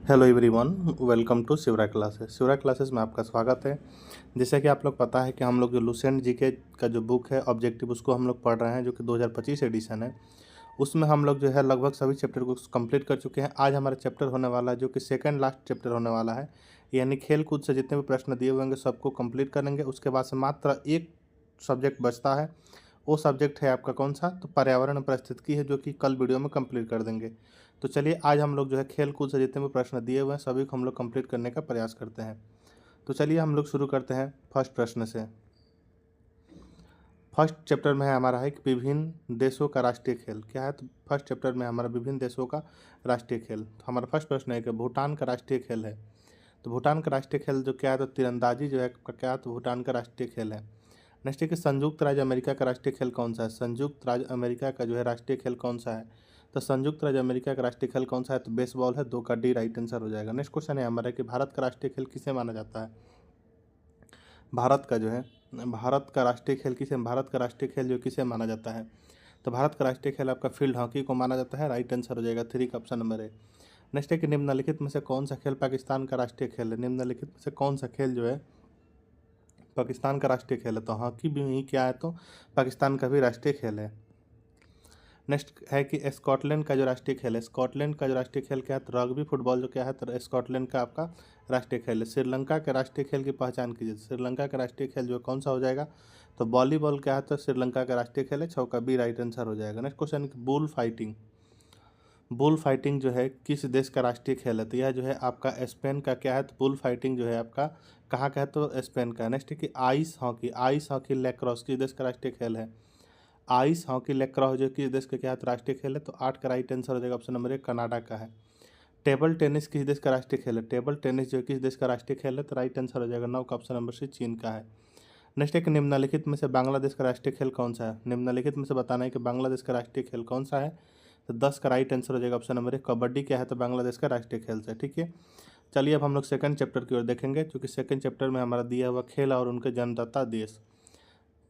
Hello everyone, welcome to Shivra classes. Shivra classes में आपका स्वागत है। जैसे कि आप लोग पता है कि हम लोग जो लुसेंट जीके का जो बुक है ऑब्जेक्टिव, उसको हम लोग पढ़ रहे हैं, जो कि 2025 एडिशन है। उसमें हम लोग जो है लगभग सभी चैप्टर को कंप्लीट कर चुके हैं। आज हमारा चैप्टर होने वाला है जो कि सेकंड लास्ट चैप्टर होने वाला है, यानी खेल कूद से जितने भी प्रश्न दिए हुए होंगे सबको कंप्लीट करेंगे। उसके बाद से मात्र एक सब्जेक्ट बचता है। वो सब्जेक्ट है आपका कौन सा? तो पर्यावरण और पारिस्थितिकी है, जो कि कल वीडियो में कंप्लीट कर देंगे। तो चलिए आज हम लोग जो है खेल कूद से जितने भी प्रश्न दिए हुए हैं सभी को हम लोग कंप्लीट करने का प्रयास करते हैं। तो चलिए हम लोग शुरू करते हैं फर्स्ट प्रश्न से। फर्स्ट चैप्टर में है हमारा है कि विभिन्न देशों का राष्ट्रीय खेल क्या है। तो फर्स्ट चैप्टर में हमारा विभिन्न देशों का राष्ट्रीय खेल। तो हमारा फर्स्ट प्रश्न है कि भूटान का राष्ट्रीय खेल है। तो भूटान का राष्ट्रीय खेल जो क्या है, तो तीरंदाजी जो है क्या है, तो भूटान का राष्ट्रीय खेल है। नेक्स्ट है कि संयुक्त राज्य अमेरिका का राष्ट्रीय खेल कौन सा है। संयुक्त राज्य अमेरिका का जो है राष्ट्रीय खेल कौन सा है। तो संयुक्त राज्य अमेरिका का राष्ट्रीय खेल कौन सा है, तो बेसबॉल है। 2 का डी राइट आंसर हो जाएगा। नेक्स्ट क्वेश्चन है हमारा कि भारत का राष्ट्रीय खेल किसे माना जाता है। भारत का जो है भारत का राष्ट्रीय खेल किसे भारत का राष्ट्रीय खेल जो किसे माना जाता है। तो भारत का राष्ट्रीय खेल आपका फील्ड हॉकी को माना जाता है। राइट आंसर हो जाएगा 3 का ऑप्शन नंबर है। नेक्स्ट है कि निम्नलिखित में से कौन सा खेल पाकिस्तान का राष्ट्रीय खेल है। निम्नलिखित में से कौन सा खेल जो है पाकिस्तान का राष्ट्रीय खेल है। तो हॉकी भी ही क्या है, तो पाकिस्तान का भी राष्ट्रीय खेल है। नेक्स्ट है कि स्कॉटलैंड का जो राष्ट्रीय खेल है, स्कॉटलैंड का जो राष्ट्रीय खेल क्या है, तो रग्बी फुटबॉल जो क्या है, तो स्कॉटलैंड का आपका राष्ट्रीय खेल है। श्रीलंका के राष्ट्रीय खेल की पहचान कीजिए। श्रीलंका का राष्ट्रीय खेल जो कौन सा हो जाएगा, तो वॉलीबॉल क्या है, तो श्रीलंका का राष्ट्रीय खेल है। 6 का बी राइट आंसर हो जाएगा। Next question, bull fighting. Bull fighting जो है किस देश का राष्ट्रीय खेल है। तो यह जो है आपका स्पेन का क्या है, तो बुल फाइटिंग जो है आपका कहाँ का है, तो स्पेन का। नेक्स्ट है कि ice hockey. Ice hockey lacrosse किस देश का राष्ट्रीय खेल है। आइस हॉकी लैक्रोस जो किस देश का क्या है, तो राष्ट्रीय खेल है। तो 8 का राइट आंसर हो जाएगा ऑप्शन नंबर 1 कनाडा का है। टेबल टेनिस किस देश का राष्ट्रीय खेल है। टेबल टेनिस जो किस देश का राष्ट्रीय खेल है, तो राइट आंसर हो जाएगा 9 का ऑप्शन नंबर सी चीन का है। नेक्स्ट एक निम्नलिखित में से बांग्लादेश का राष्ट्रीय खेल कौन सा है। निम्नलिखित में से बताना है कि बांग्लादेश का राष्ट्रीय खेल कौन सा है। तो 10 का राइट आंसर हो जाएगा ऑप्शन नंबर 1 कबड्डी क्या है, तो बांग्लादेश का राष्ट्रीय खेल से। ठीक है, चलिए अब हम लोग सेकंड चैप्टर की ओर देखेंगे, क्योंकि सेकंड चैप्टर में हमारा दिया हुआ खेल और उनके जन्मदाता देश।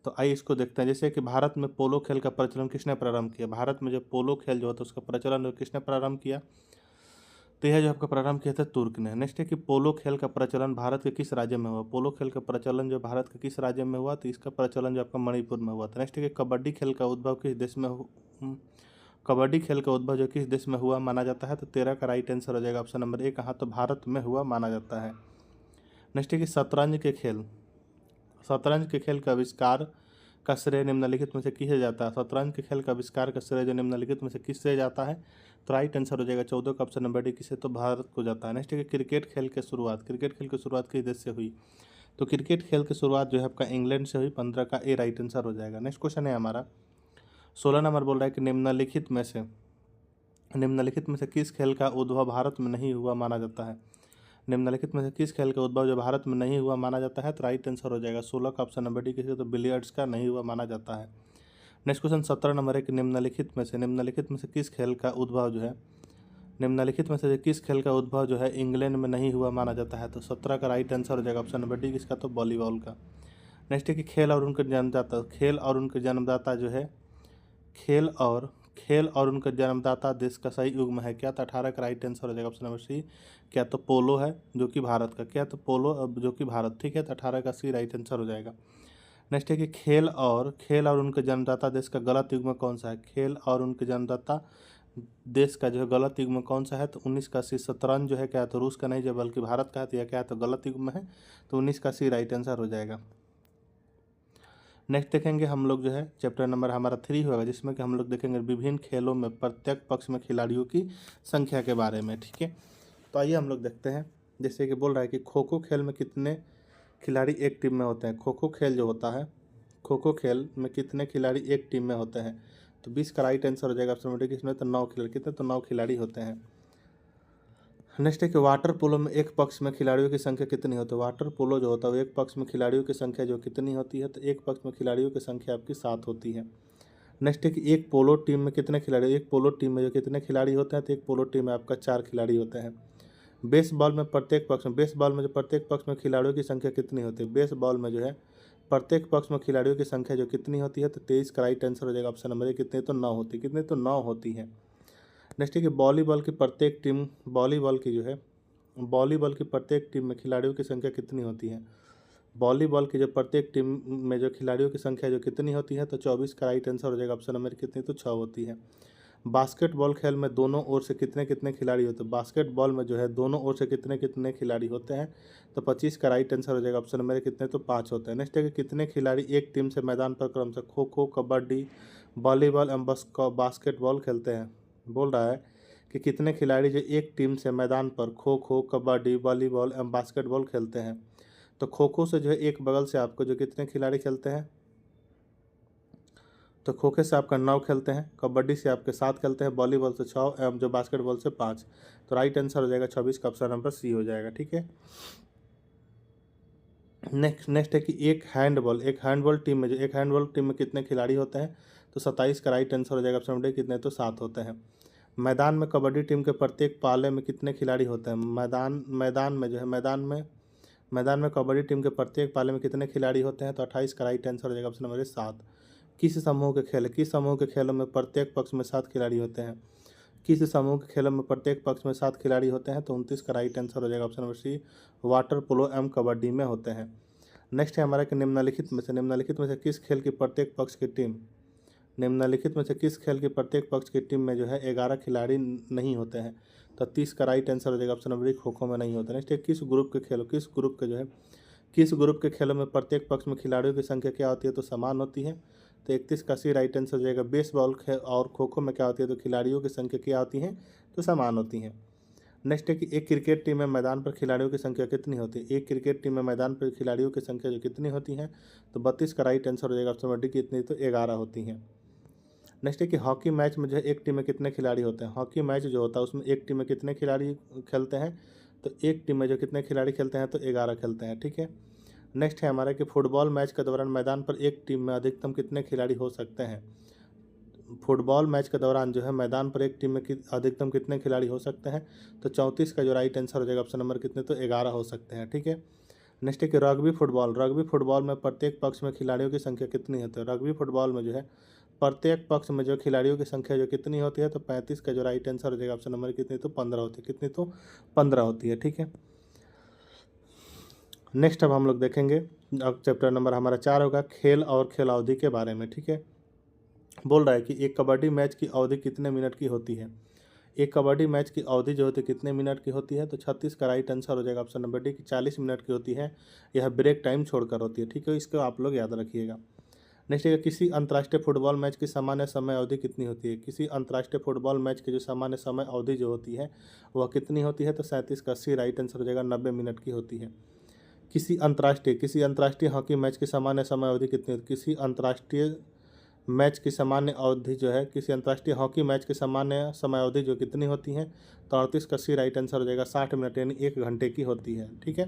तो आइए इसको देखते हैं। जैसे कि भारत में पोलो खेल का प्रचलन किसने प्रारंभ किया। भारत में जो पोलो खेल जो होता है उसका प्रचलन किसने प्रारंभ किया, तो यह जो आपका प्रारंभ किया था तुर्क ने। नेक्स्ट है कि पोलो खेल का प्रचलन भारत के किस राज्य में हुआ। पोलो खेल का प्रचलन जो भारत के किस राज्य में हुआ, तो इसका प्रचलन जो आपका मणिपुर में हुआ था। नेक्स्ट है कि कबड्डी खेल का उद्भव किस देश में कबड्डी खेल का उद्भव जो किस देश में हुआ माना जाता है। तो 13 का राइट आंसर हो जाएगा ऑप्शन नंबर 1 कहाँ, तो भारत में हुआ माना जाता है। नेक्स्ट है कि शतरंज के खेल का आविष्कार का श्रेय निम्नलिखित में से किसे जाता है। शतरंज के खेल का आविष्कार का श्रेय जो निम्नलिखित में से किससे जाता है, तो राइट आंसर हो जाएगा 14 का ऑप्शन नंबर डी किसे, तो भारत को जाता है। नेक्स्ट है कि क्रिकेट खेल की शुरुआत किस देश से हुई। तो क्रिकेट खेल की शुरुआत जो है आपका इंग्लैंड से हुई। 15 का ए राइट आंसर हो जाएगा। नेक्स्ट क्वेश्चन है हमारा 16 नंबर, बोल रहा है कि निम्नलिखित में से किस खेल का उद्भव भारत में नहीं हुआ माना जाता है। निम्नलिखित में से किस खेल का उद्भव जो भारत में नहीं हुआ माना जाता है, तो राइट आंसर हो जाएगा 16 का ऑप्शन नंबर डी किसी, तो बिलियर्ड्स का नहीं हुआ माना जाता है। नेक्स्ट क्वेश्चन 17 नंबर है कि निम्नलिखित में से किस खेल का उद्भव जो है इंग्लैंड में नहीं हुआ माना जाता है। तो 17 का राइट आंसर हो जाएगा ऑप्शन नंबर डी किसका, तो वॉलीबॉल का। नेक्स्ट है कि खेल और उनके जन्मदाता जो है खेल और उनके जन्मदाता देश का सही युग्म है क्या, तो 18 का राइट आंसर हो जाएगा ऑप्शन नंबर सी क्या, तो पोलो है जो कि भारत का। क्या, तो पोलो जो कि भारत। ठीक है, तो 18 का सी राइट आंसर हो जाएगा। नेक्स्ट है कि खेल और उनके जन्मदाता देश का गलत युग्म कौन सा है। खेल और उनके जन्मदाता देश का जो है गलत युग्म कौन सा है, तो 19 का सी। शतरंज जो है क्या, तो रूस का नहीं जो बल्कि भारत का है, तो यह क्या है, तो गलत युग्म है। तो 19 का सी राइट आंसर हो जाएगा। नेक्स्ट देखेंगे हम लोग जो है चैप्टर नंबर हमारा 3 होगा, जिसमें कि हम लोग देखेंगे विभिन्न खेलों में प्रत्येक पक्ष में खिलाड़ियों की संख्या के बारे में। ठीक है, तो आइए हम लोग देखते हैं। जैसे कि बोल रहा है कि खो खो खेल में कितने खिलाड़ी एक टीम में होते हैं। खो खो खेल जो होता है, खो खो खेल में कितने खिलाड़ी एक टीम में होते हैं। तो 20 का राइट आंसर हो जाएगा ऑप्शन नंबर डी किसमें, तो 9 खिलाड़ी। कितने, तो 9 खिलाड़ी होते हैं। नेक्स्ट है कि वाटर पोलो में एक पक्ष में खिलाड़ियों की संख्या कितनी होती है। वाटर पोलो जो होता है वो एक पक्ष में खिलाड़ियों की संख्या जो कितनी होती है, तो एक पक्ष में खिलाड़ियों की संख्या आपकी 7 होती है। नेक्स्ट है कि एक पोलो टीम में कितने खिलाड़ी, एक पोलो टीम में जो कितने खिलाड़ी होते हैं, तो एक पोलो टीम में आपका 4 खिलाड़ी होते हैं। बेसबॉल में जो प्रत्येक पक्ष में खिलाड़ियों की संख्या कितनी होती है। बेसबॉल में जो है प्रत्येक पक्ष में खिलाड़ियों की संख्या जो कितनी होती है, तो 23 का राइट आंसर हो जाएगा ऑप्शन नंबर ए कितने, तो 9 होती है। कितने, तो 9 होती है। नेक्स्ट है कि वॉलीबॉल की जो है वॉलीबॉल की प्रत्येक टीम में खिलाड़ियों की संख्या कितनी होती है? वॉलीबॉल की जो प्रत्येक टीम में जो खिलाड़ियों की संख्या जो कितनी होती है, तो 24 का राइट आंसर हो जाएगा ऑप्शन नंबर कितनी, तो 6 होती है। बास्केटबॉल खेल में दोनों ओर से कितने कितने खिलाड़ी होते हैं? बास्केटबॉल में जो है दोनों ओर से कितने कितने खिलाड़ी होते हैं, तो 25 का राइट आंसर हो जाएगा ऑप्शन नंबर कितने, तो 5 होते हैं। नेक्स्ट है कि कितने खिलाड़ी एक टीम से मैदान पर क्रमशः खो खो, कबड्डी, वॉलीबॉल एवं बास्केटबॉल खेलते हैं? बोल रहा है कि कितने खिलाड़ी जो एक टीम से मैदान पर खो खो, कबड्डी, वॉलीबॉल एवं बास्केटबॉल खेलते हैं? तो खो खो से जो है एक बगल से आपको जो कितने खिलाड़ी खेलते हैं, तो खो खो से आपका 9 खेलते हैं, कबड्डी से आपके 7 खेलते हैं, वॉलीबॉल से 6 एवं जो बास्केटबॉल से 5। तो राइट आंसर हो जाएगा 24 का ऑप्शन नंबर सी हो जाएगा। ठीक है। नेक्स्ट है कि एक हैंडबॉल टीम में कितने खिलाड़ी होते हैं, तो 27 का राइट आंसर हो जाएगा ऑप्शन नंबर कितने, तो 7 होते हैं। मैदान में कबड्डी टीम के प्रत्येक पाले में कितने खिलाड़ी होते हैं? मैदान में कबड्डी टीम के प्रत्येक पाले में कितने खिलाड़ी होते हैं, तो 28 का राइट आंसर हो जाएगा ऑप्शन नंबर 7। किस समूह के खेलों में प्रत्येक पक्ष में 7 खिलाड़ी होते हैं? किस समूह के खेलों में प्रत्येक पक्ष में 7 खिलाड़ी होते हैं, तो 29 का राइट आंसर हो जाएगा option number C, water polo एवं कबड्डी में होते हैं। नेक्स्ट है हमारा कि निम्नलिखित में से किस खेल की प्रत्येक पक्ष की टीम निम्नलिखित में से किस खेल की प्रत्येक पक्ष की टीम में जो है 11 खिलाड़ी नहीं होते हैं? तो 30 का राइट आंसर हो जाएगा ऑप्शन नंबर खो खो में नहीं होता। नेक्स्ट है किस ग्रुप के खेलों में प्रत्येक पक्ष में खिलाड़ियों की संख्या क्या होती है, तो समान होती है? तो 31 का सी राइट आंसर हो जाएगा। बेसबॉल खेल और खो खो में क्या होती है, तो खिलाड़ियों की संख्या क्या होती है, तो समान होती है। नेक्स्ट है कि एक क्रिकेट टीम में मैदान पर खिलाड़ियों की संख्या कितनी होती है? एक क्रिकेट टीम में मैदान पर खिलाड़ियों की संख्या जो कितनी होती है, तो 32 का राइट आंसर हो जाएगा ऑप्शन नंबर डी कितनी, तो 11 होती हैं। नेक्स्ट है कि हॉकी मैच में जो है एक टीम में कितने खिलाड़ी होते हैं? हॉकी मैच जो होता है उसमें एक टीम में कितने खिलाड़ी खेलते हैं, तो एक टीम में जो कितने खिलाड़ी खेलते हैं, तो 11 खेलते हैं। ठीक है। नेक्स्ट है हमारा कि फुटबॉल मैच के दौरान मैदान पर एक टीम में अधिकतम कितने खिलाड़ी हो सकते हैं? फुटबॉल मैच के दौरान जो है मैदान पर एक टीम में अधिकतम कितने खिलाड़ी हो सकते हैं, तो 34 का जो राइट आंसर हो जाएगा ऑप्शन नंबर कितने, तो 11 हो सकते हैं। ठीक है। नेक्स्ट है कि रग्बी फुटबॉल में प्रत्येक पक्ष में खिलाड़ियों की संख्या कितनी होती है? रग्बी फुटबॉल में जो है प्रत्येक पक्ष में जो खिलाड़ियों की संख्या जो कितनी होती है, तो 35 का जो राइट आंसर हो जाएगा ऑप्शन नंबर कितनी, तो 15 होती है। कितनी, तो 15 होती है। ठीक है। नेक्स्ट अब हम लोग देखेंगे, अब चैप्टर नंबर हमारा 4 होगा खेल और खेल अवधि के बारे में। ठीक है। बोल रहा है कि एक कबड्डी मैच की अवधि कितने मिनट की होती है? एक कबड्डी मैच की अवधि जो होती है कितने मिनट की होती है, तो 36 का राइट आंसर हो जाएगा ऑप्शन नंबर डी की 40 मिनट की होती है। यह ब्रेक टाइम छोड़कर होती है। ठीक है, इसको आप लोग याद रखिएगा। नेक्स्ट है किसी अंतर्राष्ट्रीय फुटबॉल मैच की सामान्य समय अवधि कितनी होती है? किसी अंतर्राष्ट्रीय फुटबॉल मैच की जो सामान्य समय अवधि जो होती है वह कितनी होती है, तो 37 का सी राइट आंसर हो जाएगा 90 मिनट की होती है। किसी अंतर्राष्ट्रीय हॉकी मैच की सामान्य समय अवधि कितनी होती है? किसी अंतर्राष्ट्रीय मैच की सामान्य अवधि जो है किसी अंतर्राष्ट्रीय हॉकी मैच की सामान्य समय अवधि जो कितनी होती है, तो 38 का सी राइट आंसर हो जाएगा 60 मिनट यानी 1 घंटे की होती है। ठीक है।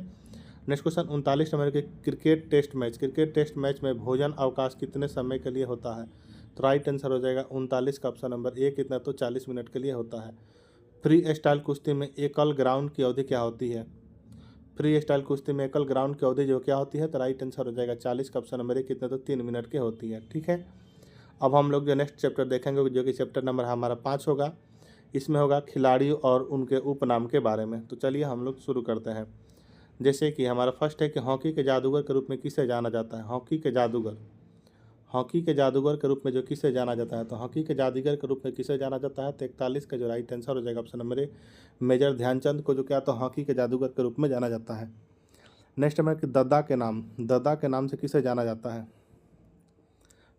नेक्स्ट क्वेश्चन 39 नंबर के क्रिकेट टेस्ट मैच में भोजन अवकाश कितने समय के लिए होता है? तो राइट आंसर हो जाएगा 39 का ऑप्शन नंबर ए कितना, तो 40 मिनट के लिए होता है। फ्री स्टाइल कुश्ती में एकल ग्राउंड की अवधि क्या होती है? फ्री स्टाइल कुश्ती में एकल ग्राउंड की अवधि जो क्या होती है, तो राइट आंसर हो जाएगा 40 का ऑप्शन नंबर ए कितना, तो 3 मिनट की होती है। ठीक है। अब हम लोग जो नेक्स्ट चैप्टर देखेंगे जो कि चैप्टर नंबर हमारा 5 होगा, इसमें होगा खिलाड़ियों और उनके उपनाम के बारे में। तो चलिए हम लोग शुरू करते हैं। जैसे कि हमारा फर्स्ट है कि हॉकी के जादूगर के रूप में किसे जाना जाता है? हॉकी के जादूगर के रूप में जो किसे जाना जाता है, तो हॉकी के जादूगर के रूप में किसे जाना जाता है, तो 41 का जो राइट आंसर हो जाएगा option number A major Dhyan Chand को जो क्या, तो हॉकी के जादूगर के रूप में जाना जाता है। नेक्स्ट है कि दद्दा के नाम से किसे जाना जाता है?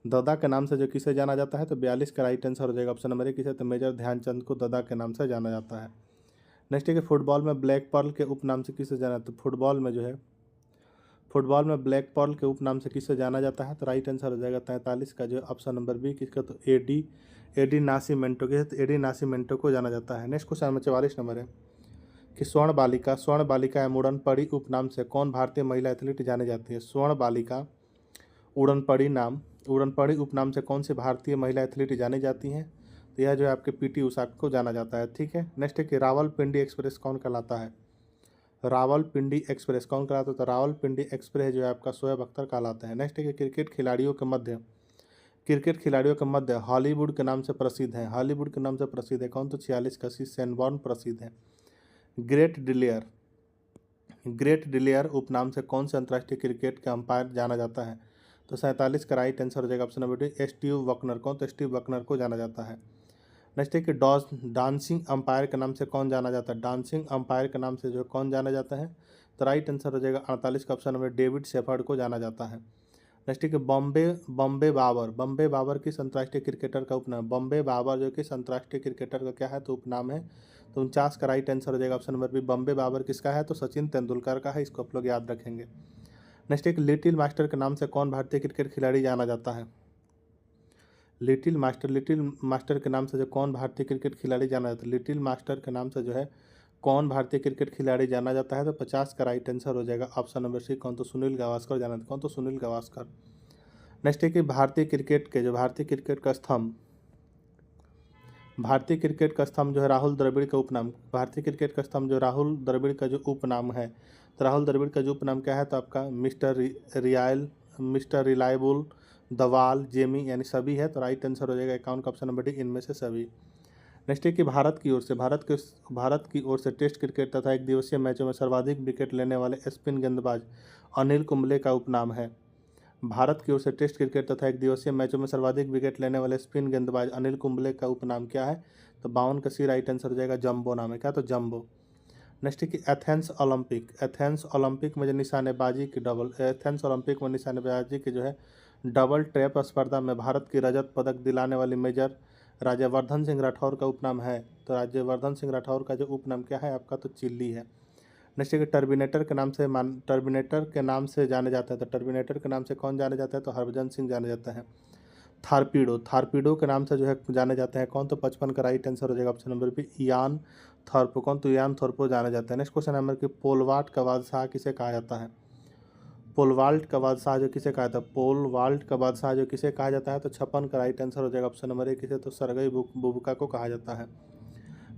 दद्दा के नाम से जो किसे जाना जाता है, तो 42 का राइट आंसर हो जाएगा ऑप्शन नंबर ए किसे, तो मेजर ध्यानचंद को दद्दा के नाम से जाना जाता है। नेक्स्ट है कि फुटबॉल में ब्लैक पर्ल के उपनाम से किसे जाना, तो फुटबॉल में ब्लैक पर्ल के उपनाम से किसे जाना जाता है, तो राइट आंसर हो जाएगा 43 का जो ऑप्शन नंबर बी किसका, तो एडी नासिमेंटो के, तो एडी नासिमेंटो को जाना जाता है। नेक्स्ट क्वेश्चन में 44 नंबर है कि स्वर्ण बालिका एवं उड़न पड़ी उपनाम से कौन भारतीय महिला एथलीट जानी जाती है? स्वर्ण बालिका उड़न पड़ी उपनाम से कौन सी भारतीय महिला एथलीट जानी जाती हैं? तो यह जो है आपके पीटी उषा को जाना जाता है। ठीक है। नेक्स्ट है कि रावलपिंडी एक्सप्रेस कौन कहलाता है? तो रावलपिंडी एक्सप्रेस जो है आपका शोएब अख्तर कहलाते हैं। नेक्स्ट है कि क्रिकेट खिलाड़ियों के मध्य हॉलीवुड के नाम से प्रसिद्ध है कौन, तो 46 का सी सेनबॉर्न प्रसिद्ध है। ग्रेट डिलेयर उपनाम से कौन से अंतर्राष्ट्रीय क्रिकेट के अंपायर जाना जाता है? तो 47 का राइट आंसर हो जाएगा ऑप्शन नंबर डी, स्टीव वकनर। कौन? तो स्टीव वकनर को जाना जाता है। नेक्स्ट है कि डांसिंग अंपायर के नाम से कौन जाना जाता है? डांसिंग अंपायर के नाम से जो कौन जाना जाता है? तो राइट आंसर हो जाएगा 48 का ऑप्शन नंबर डेविड शेफर्ड को जाना जाता है। नेक्स्ट है कि बॉम्बे बाबर किस अंतर्राष्ट्रीय क्रिकेटर का उपनाम? बॉम्बे बाबर जो कि अंतर्राष्ट्रीय क्रिकेटर का क्या है? तो उपनाम है। तो 49 का राइट आंसर हो जाएगा option number B, Bombay Babar किसका है? तो सचिन तेंदुलकर का है। इसको आप लोग याद रखेंगे। नेक्स्ट एक लिटिल मास्टर के नाम से कौन भारतीय क्रिकेट खिलाड़ी जाना जाता है? लिटिल मास्टर के नाम से जो कौन भारतीय क्रिकेट खिलाड़ी जाना जाता है? लिटिल मास्टर के नाम से जो है कौन भारतीय क्रिकेट खिलाड़ी जाना जाता है? तो 50 का राइट आंसर हो जाएगा ऑप्शन नंबर सी, कौन? तो सुनील गावस्कर जाना। कौन? तो सुनील गावस्कर। नेक्स्ट है कि भारतीय क्रिकेट का स्तंभ जो है राहुल द्रविड़ का उपनाम। भारतीय क्रिकेट का स्तंभ जो राहुल द्रविड़ का जो उपनाम है, तो राहुल द्रविड़ का जो उपनाम क्या है? तो आपका मिस्टर रिलायबल, दवाल, जेमी, यानी सभी है। तो राइट आंसर हो जाएगा 51 का ऑप्शन नंबर डी, इनमें से सभी। नेक्स्ट है कि भारत की ओर से टेस्ट क्रिकेट तथा एक दिवसीय मैचों में सर्वाधिक विकेट लेने वाले स्पिन गेंदबाज अनिल कुंबले का उपनाम है। भारत की ओर से टेस्ट क्रिकेट तथा एक दिवसीय मैचों में सर्वाधिक विकेट लेने वाले स्पिन गेंदबाज अनिल कुंबले का उपनाम क्या है? तो 52 का सी राइट आंसर हो जाएगा, जंबो नाम है। क्या? तो जंबो। नेक्स्ट है कि एथेंस ओलंपिक में जो निशानेबाजी की जो है डबल ट्रैप स्पर्धा में भारत की रजत पदक दिलाने वाली मेजर राज्यवर्धन सिंह राठौर का उपनाम है। तो राज्यवर्धन सिंह राठौर का जो उपनाम क्या है आपका? तो चिल्ली है। नेक्स्ट है कि टर्मिनेटर के नाम से जाने जाता है। तो टर्मिनेटर के नाम से कौन जाने जाता है? तो हरभजन सिंह जाने जाता है। थारपीडो के नाम से जो है जाने जाते हैं कौन? तो 55 का राइट आंसर हो जाएगा option number B, Ian Thorpe. कौन? तो इयान थॉर्प जाना जाता है। नेक्स्ट क्वेश्चन नंबर कि पोलवाल्ट का बादशाह किसे कहा जाता है? पोलवाल्ट का बादशाह जो किसे कहा जाता है? तो 56 का राइट आंसर हो जाएगा ऑप्शन नंबर ए, किसे? तो सरगई बुबका को कहा जाता है।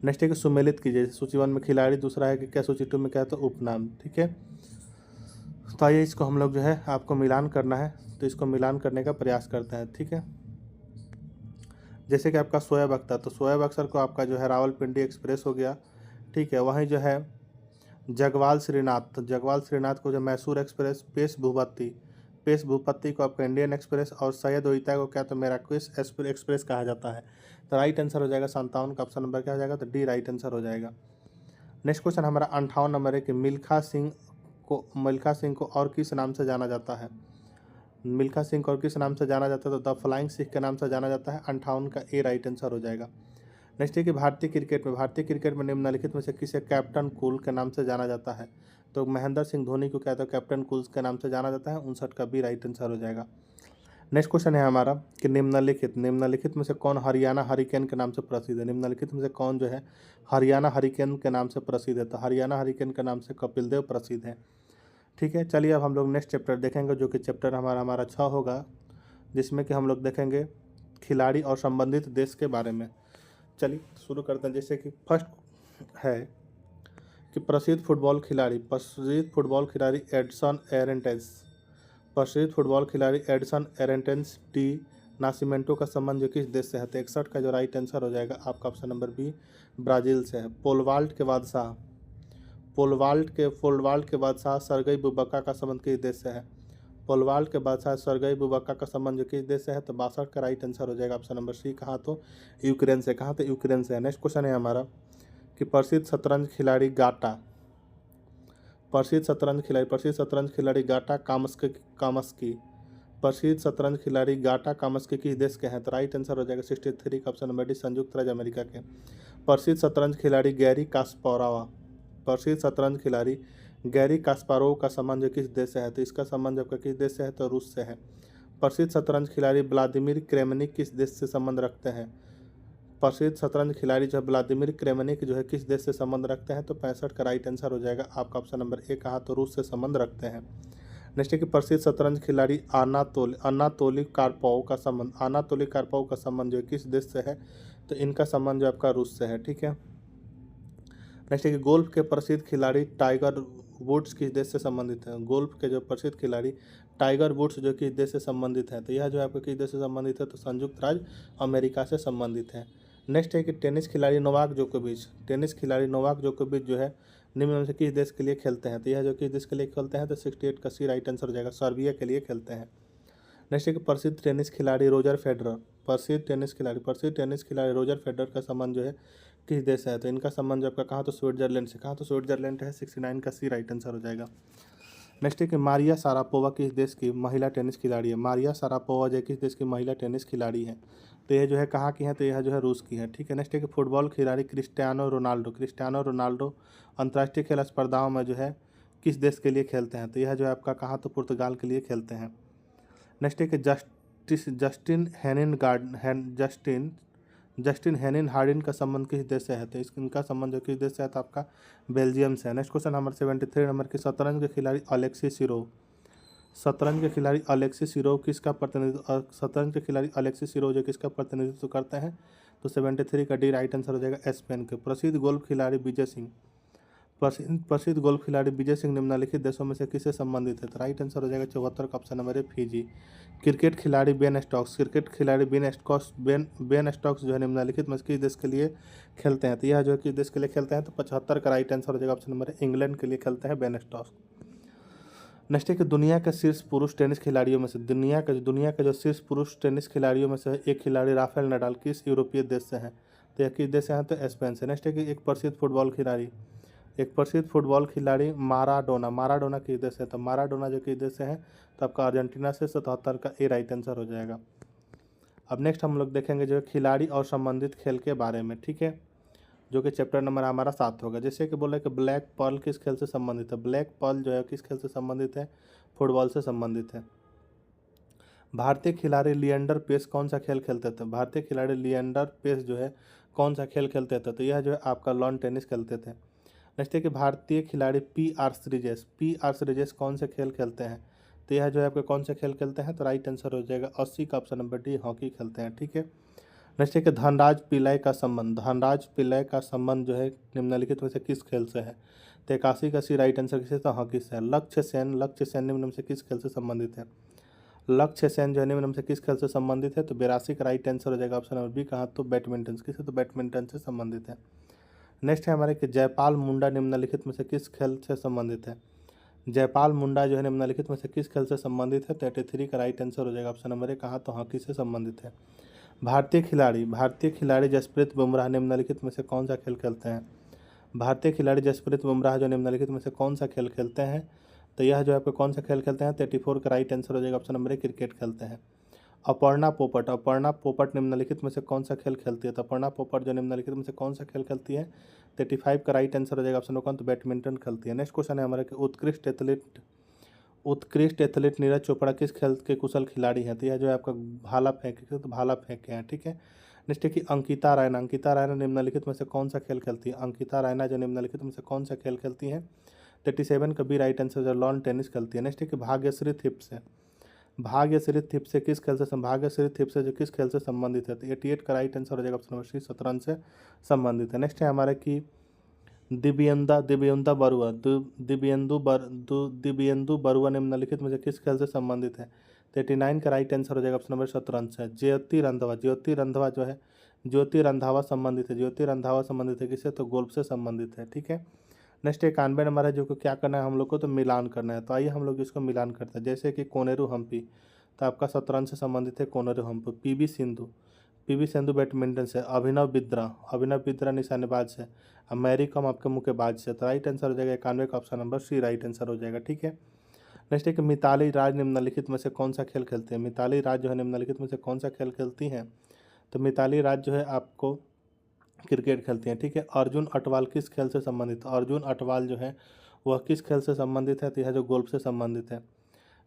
नेक्स्ट है कि सुमेलित कीजिए। सूची 1 में खिलाड़ी, दूसरा है कि क्या, सूची 2 में क्या है? तो उपनाम। ठीक है, तो आइए इसको हम लोग जो है आपको मिलान करना है, तो इसको मिलान करने का प्रयास करते हैं। ठीक है, जैसे कि आपका शोएब अख्तर, तो शोएब अख्तर को आपका जो है रावलपिंडी एक्सप्रेस हो गया। ठीक है, वहीं जो है जगवाल श्रीनाथ को जो मैसूर एक्सप्रेस, पेश भूपति को आपका इंडियन एक्सप्रेस, और सैयद ओइता को क्या? तो मेराक्विस एक्सप्रेस कहा जाता है। तो राइट आंसर हो जाएगा 57 का ऑप्शन नंबर क्या हो जाएगा? तो डी राइट आंसर हो जाएगा। नेक्स्ट क्वेश्चन हमारा 58 नंबर है कि मिल्खा सिंह को और किस नाम से जाना जाता है? मिल्खा सिंह को और किस नाम से जाना जाता है? तो द फ्लाइंग सिख के नाम से जाना जाता है। 58 का ए राइट आंसर हो जाएगा। नेक्स्ट है कि भारतीय क्रिकेट में निम्नलिखित में से किसे कैप्टन कूल के नाम से जाना जाता है? तो महेंद्र सिंह धोनी को क्या था? कैप्टन कूल के नाम से जाना जाता है। 59 का बी राइट आंसर हो जाएगा। नेक्स्ट क्वेश्चन है हमारा कि निम्नलिखित में से कौन हरियाणा हरिकेन के नाम से प्रसिद्ध है? निम्नलिखित में से कौन जो है हरियाणा हरिकेन के नाम से प्रसिद्ध है? तो हरियाणा हरिकेन के नाम से कपिल देव प्रसिद्ध है। ठीक है, चलिए अब हम लोग नेक्स्ट चैप्टर देखेंगे, जो कि चैप्टर हमारा 6 होगा, जिसमें कि हम लोग देखेंगे खिलाड़ी और संबंधित देश के बारे में। चलिए शुरू करते हैं। जैसे कि फर्स्ट है कि प्रसिद्ध फुटबॉल खिलाड़ी एडसन एरेंटेस डी नासिमेंटो का संबंध जो किस देश से है? तो 61 का जो राइट आंसर हो जाएगा आपका ऑप्शन नंबर बी, ब्राज़ील से है। पोलवाल्ट के बादशाह सरगई बुबक्का का संबंध किस देश से है? पोलवाल्ट के बादशाह सरगई बुबक्का का संबंध जो किस देश से है? तो 62 का राइट आंसर हो जाएगा ऑप्शन नंबर सी, कहाँ? तो यूक्रेन से। कहाँ? तो यूक्रेन से है। नेक्स्ट क्वेश्चन है हमारा कि प्रसिद्ध शतरंज खिलाड़ी गाटा कामस्की किस देश के हैं? तो राइट आंसर हो जाएगा 63 का ऑप्शन नंबर डी, संयुक्त राज्य अमेरिका के। प्रसिद्ध शतरंज खिलाड़ी गैरी कास्पारोव का संबंध जो किस देश से है? तो इसका संबंध आपका किस देश से है? तो रूस से है। प्रसिद्ध शतरंज खिलाड़ी व्लादिमीर क्रेमनिक किस देश से संबंध रखते हैं? प्रसिद्ध शतरंज खिलाड़ी जो व्लादिमीर क्रेमनिक जो है किस देश से संबंध रखते हैं? तो 65 का राइट आंसर हो जाएगा आपका ऑप्शन नंबर ए, कहा? तो रूस से संबंध रखते हैं। नेक्स्ट है कि प्रसिद्ध शतरंज खिलाड़ी अनातोली कार्पोव का संबंध जो किस देश से है? तो इनका संबंध जो आपका रूस से है। ठीक है, नेक्स्ट है कि गोल्फ के प्रसिद्ध खिलाड़ी टाइगर वुड्स किस देश से संबंधित है? गोल्फ के जो प्रसिद्ध खिलाड़ी टाइगर वुड्स जो किस देश से संबंधित है? तो यह जो आपका किस देश से संबंधित है? तो संयुक्त राज्य अमेरिका से संबंधित है। नेक्स्ट है कि टेनिस खिलाड़ी नोवाक जोकोविच जो है निम्न में से किस देश के लिए खेलते हैं? तो यह जो किस देश के लिए खेलते हैं तो 68 का सी राइट आंसर हो जाएगा, सर्बिया के लिए खेलते हैं। नेक्स्ट है कि प्रसिद्ध टेनिस खिलाड़ी रोजर फेडरर, प्रसिद्ध टेनिस खिलाड़ी रोजर फेडरर का संबंध जो है किस देश से है? तो इनका संबंध जो आपका कहाँ तो स्विट्जरलैंड से, कहाँ तो स्विट्जरलैंड है, 69 का सी राइट आंसर हो जाएगा। नेक्स्ट है कि मारिया शारापोवा किस देश की महिला टेनिस खिलाड़ी है? मारिया शारापोवा जो किस देश की महिला टेनिस खिलाड़ी है? तो यह जो है कहाँ की है? तो यह जो है रूस की है, ठीक है। नेक्स्ट है कि फुटबॉल खिलाड़ी क्रिस्टियानो रोनाल्डो अंतर्राष्ट्रीय खेल स्पर्धाओं में जो है किस देश के लिए खेलते हैं? तो यह जो है आपका कहाँ तो पुर्तगाल के लिए खेलते हैं। नेक्स्ट है कि जस्टिन हेनिन हार्डिन का संबंध किस देश से है? तो इनका संबंध जो किस देश से है? तो आपका बेल्जियम से है। नेक्स्ट क्वेश्चन नंबर 73 नंबर की शतरंज के खिलाड़ी अलेक्सी शिरोव, जो किसका प्रतिनिधित्व करते हैं? तो 73 का डी राइट आंसर हो जाएगा, स्पेन के। प्रसिद्ध गोल्फ खिलाड़ी विजय सिंह निम्नलिखित देशों में से किससे संबंधित है? तो राइट आंसर हो जाएगा 74 का ऑप्शन नंबर है, फिजी। क्रिकेट खिलाड़ी बेन स्टोक्स जो है निम्नलिखित में किस देश के लिए खेलते हैं? तो यह जो है किस देश के लिए खेलते हैं? तो 75 का राइट आंसर हो जाएगा, ऑप्शन नंबर है, इंग्लैंड के लिए खेलते हैं बेन स्टोक्स। नेक्स्ट है कि दुनिया के शीर्ष पुरुष टेनिस खिलाड़ियों में से शीर्ष पुरुष टेनिस खिलाड़ियों में से एक खिलाड़ी राफेल नडाल किस यूरोपीय देश से है? तो यह किस देश से है? तो स्पेन से। नेक्स्ट है कि एक प्रसिद्ध फुटबॉल खिलाड़ी माराडोना किस देश से है? तो माराडोना जो किस देश से है? तो आपका अर्जेंटीना से। 77 का ए राइट आंसर हो जाएगा। अब नेक्स्ट हम लोग देखेंगे जो है खिलाड़ी और संबंधित खेल के बारे में, ठीक है, जो कि चैप्टर नंबर हमारा 7 होगा। जैसे कि बोले कि ब्लैक पर्ल किस खेल से संबंधित है? ब्लैक पर्ल जो है किस खेल से संबंधित है? फुटबॉल से संबंधित है। भारतीय खिलाड़ी लिएंडर पेस कौन सा खेल खेलते थे? भारतीय खिलाड़ी लिएंडर पेस जो है कौन सा खेल खेलते थे? तो यह जो है आपका लॉन टेनिस खेलते थे। नेक्स्ट है कि भारतीय खिलाड़ी पी.आर. श्रीजेश कौन से खेल खेलते हैं? तो यह जो है आपके कौन से खेल खेलते हैं? तो राइट आंसर हो जाएगा 80 का ऑप्शन नंबर डी, हॉकी खेलते हैं, ठीक है। नेक्स्ट है कि धनराज पिल्लई का संबंध जो है निम्नलिखित में से किस खेल से है? तो 81 का सी राइट आंसर किसे? तो हॉकी से है। लक्ष्य सेन निम्न में से किस खेल से संबंधित है? लक्ष्य सेन जो है निम्न में से किस खेल से संबंधित है? तो 82 का राइट आंसर हो जाएगा, ऑप्शन नंबर बी, कहाँ तो बैडमिंटन, किससे? तो बैडमिंटन से संबंधित है। नेक्स्ट है हमारे कि जयपाल मुंडा निम्नलिखित में से किस खेल से संबंधित है? जयपाल मुंडा जो है निम्नलिखित में से किस खेल से संबंधित है? 33 का राइट आंसर हो जाएगा, ऑप्शन नंबर ए, कहाँ तो हॉकी से संबंधित है। भारतीय खिलाड़ी जसप्रीत बुमराह निम्नलिखित में से कौन सा खेल खेलते हैं? भारतीय खिलाड़ी जसप्रीत बुमराह जो निम्नलिखित में से कौन सा खेल खेलते हैं? तो यह जो आपको कौन सा खेल खेलते हैं? 34 का राइट आंसर हो जाएगा, ऑप्शन नंबर ए, क्रिकेट खेलते हैं। अपर्णा पोपट निम्नलिखित में से कौन सा खेल खेलती है? तो अपर्णा पोपट जो निम्नलिखित में से कौन सा खेल खेलती है? 35 का राइट आंसर हो जाएगा, ऑप्शन नंबर, तो बैडमिंटन खेलती है। नेक्स्ट क्वेश्चन है हमारे कि उत्कृष्ट एथलीट नीरज चोपड़ा किस खेल के कुशल खिलाड़ी हैं? तो यह जो है आपका भाला फेंक हैं, ठीक है। नेक्स्ट है कि अंकिता रायना निम्नलिखित में से कौन सा खेल खेलती है? अंकिता रायना जो निम्नलिखित में से कौन सा खेल खेलती हैं? 37 का बी राइट आंसर जो लॉन टेनिस खेलती है। नेक्स्ट है कि भाग्यश्री थिप्से जो किस खेल से संबंधित है? तो 88 का राइट आंसर हो जाएगा, ऑप्शन नंबर सी, शतरंज से संबंधित है। नेक्स्ट है हमारे कि दिव्येंदु बरुआ निम्नलिखित में से किस खेल से संबंधित है? 39 का राइट आंसर हो जाएगा, ऑप्शन नंबर शतरंज से। ज्योति रंधावा संबंधित है किससे? तो गोल्फ से संबंधित है, ठीक है। नेक्स्ट 91 नंबर है, जो को क्या करना है हम लोग को? तो मिलान करना है। तो आइए हम लोग इसको मिलान करते हैं। जैसे कि कोनेरू हम्पी, तो आपका शतरंज से संबंधित है Koneru Humpy. P V Sindhu badminton से। अभिनव बिद्रा निशानेबाज से। मैरी कॉम आपके मुक्केबाज से। तो राइट आंसर हो जाएगा 91 का option number C right answer हो जाएगा, ठीक है। नेक्स्ट है कि मिताली राज निम्नलिखित में से कौन सा खेल खेलती है? मिताली राज जो है निम्नलिखित में से कौन सा खेल खेलती हैं? तो मिताली राज जो है आपको क्रिकेट खेलती हैं, ठीक है। अर्जुन अटवाल किस खेल से संबंधित? अर्जुन अटवाल जो है वह किस खेल से संबंधित है? तो यह जो गोल्फ से संबंधित है।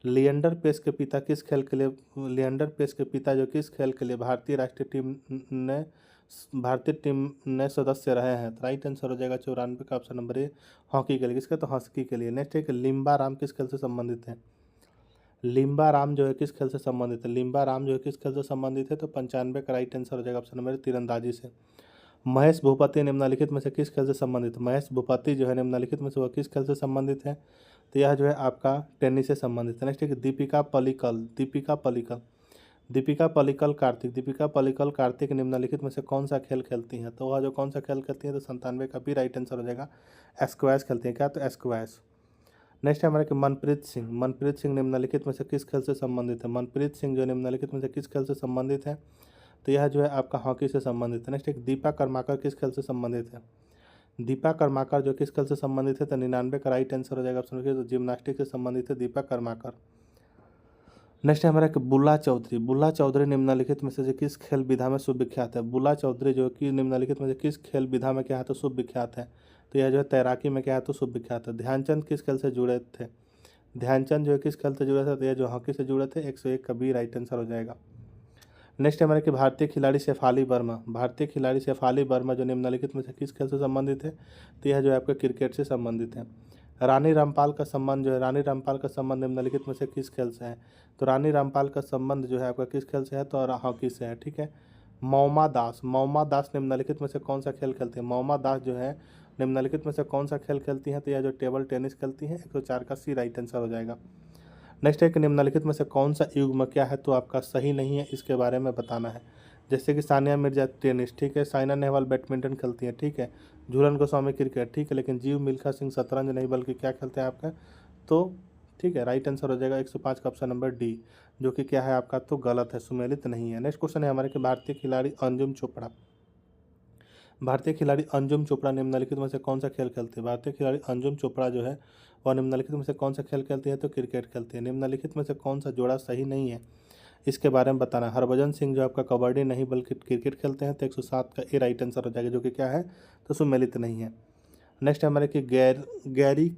लिएंडर पेस के पिता जो किस खेल के लिए भारतीय टीम ने सदस्य रहे हैं? तो राइट आंसर हो जाएगा 94 का ऑप्शन नंबर ए, हॉकी के लिए, किसका? तो हॉकी के लिए। नेक्स्ट है कि लिम्बा राम किस खेल से संबंधित है? लिम्बा राम जो है किस खेल से संबंधित है? तो 95 का राइट आंसर हो जाएगा, ऑप्शन नंबर ए, तीरंदाजी से। महेश भूपति निम्नलिखित में से किस खेल से संबंधित? महेश भूपति जो है निम्नलिखित में से वह किस खेल से संबंधित है? तो यह जो है आपका टेनिस से संबंधित है। नेक्स्ट है कि दीपिका पल्लिकल दीपिका पल्लिकल कार्तिक निम्नलिखित में से कौन सा खेल खेलती हैं? तो वह जो कौन सा खेल खेलती हैं, तो 97 का भी राइट आंसर हो जाएगा स्क्वैश खेलती हैं। क्या? तो स्क्वैश। नेक्स्ट है हमारा कि मनप्रीत सिंह निम्नलिखित में से किस खेल से संबंधित है? मनप्रीत सिंह जो निम्नलिखित में से किस खेल से संबंधित है? तो यह जो है आपका हॉकी से संबंधित है। नेक्स्ट एक दीपा कर्माकर किस खेल से संबंधित है? दीपा कर्माकर जो किस खेल से संबंधित है? तो 99 का राइट आंसर हो जाएगा ऑप्शन के, तो जिम्नास्टिक से संबंधित है दीपा कर्माकर। नेक्स्ट है हमारा कि बुल्ला चौधरी निम्नलिखित में से किस खेल विधा में सुविख्यात है? बुल्ला चौधरी जो कि निम्नलिखित में से किस खेल विधा में क्या है? तो सुविख्यात है। तो यह जो है तैराकी में क्या है? तो सुविख्यात है। ध्यानचंद किस खेल से जुड़े थे? ध्यानचंद जो है किस खेल से जुड़े थे? तो यह जो हॉकी से जुड़े थे। 101 का बी राइट आंसर हो जाएगा। नेक्स्ट है हमारे कि भारतीय खिलाड़ी शेफाली वर्मा जो निम्नलिखित में से किस खेल से संबंधित है? तो यह जो है आपका क्रिकेट से संबंधित है। रानी रामपाल का संबंध निम्नलिखित में से किस खेल से है? तो रानी रामपाल का संबंध जो है आपका किस खेल से है? तो हॉकी से है। ठीक है। मौमा दास निम्नलिखित में से कौन सा खेल खेलती है? मौमा दास जो है निम्नलिखित में से कौन सा खेल खेलती हैं? तो यह जो टेबल टेनिस खेलती हैं। 104 का सी राइट आंसर हो जाएगा। नेक्स्ट है कि निम्नलिखित में से कौन सा युग्म क्या है? तो आपका सही नहीं है, इसके बारे में बताना है। जैसे कि सानिया मिर्जा टेनिस, ठीक है, साइना नेहवाल बैडमिंटन खेलती है, ठीक है, झूलन गोस्वामी क्रिकेट, ठीक है, लेकिन जीव मिल्खा सिंह शतरंज नहीं बल्कि क्या खेलते हैं आपका? तो ठीक है, राइट आंसर हो जाएगा 105 का ऑप्शन नंबर डी, जो कि क्या है आपका? तो गलत है, सुमेलित नहीं है। नेक्स्ट क्वेश्चन है हमारे कि भारतीय खिलाड़ी अंजुम चोपड़ा निम्नलिखित में से कौन सा खेल खेलती है? भारतीय खिलाड़ी अंजुम चोपड़ा जो है वह निम्नलिखित में से कौन सा खेल खेलती है? तो क्रिकेट खेलती है। निम्नलिखित में से कौन सा जोड़ा सही नहीं है, इसके बारे में बताना है। हरभजन सिंह जो आपका कबड्डी नहीं बल्कि क्रिकेट खेलते हैं। तो 107 का ए राइट आंसर हो जाएगा, जो कि क्या है? तो सुमेलित नहीं है। नेक्स्ट है हमारे कि गैरी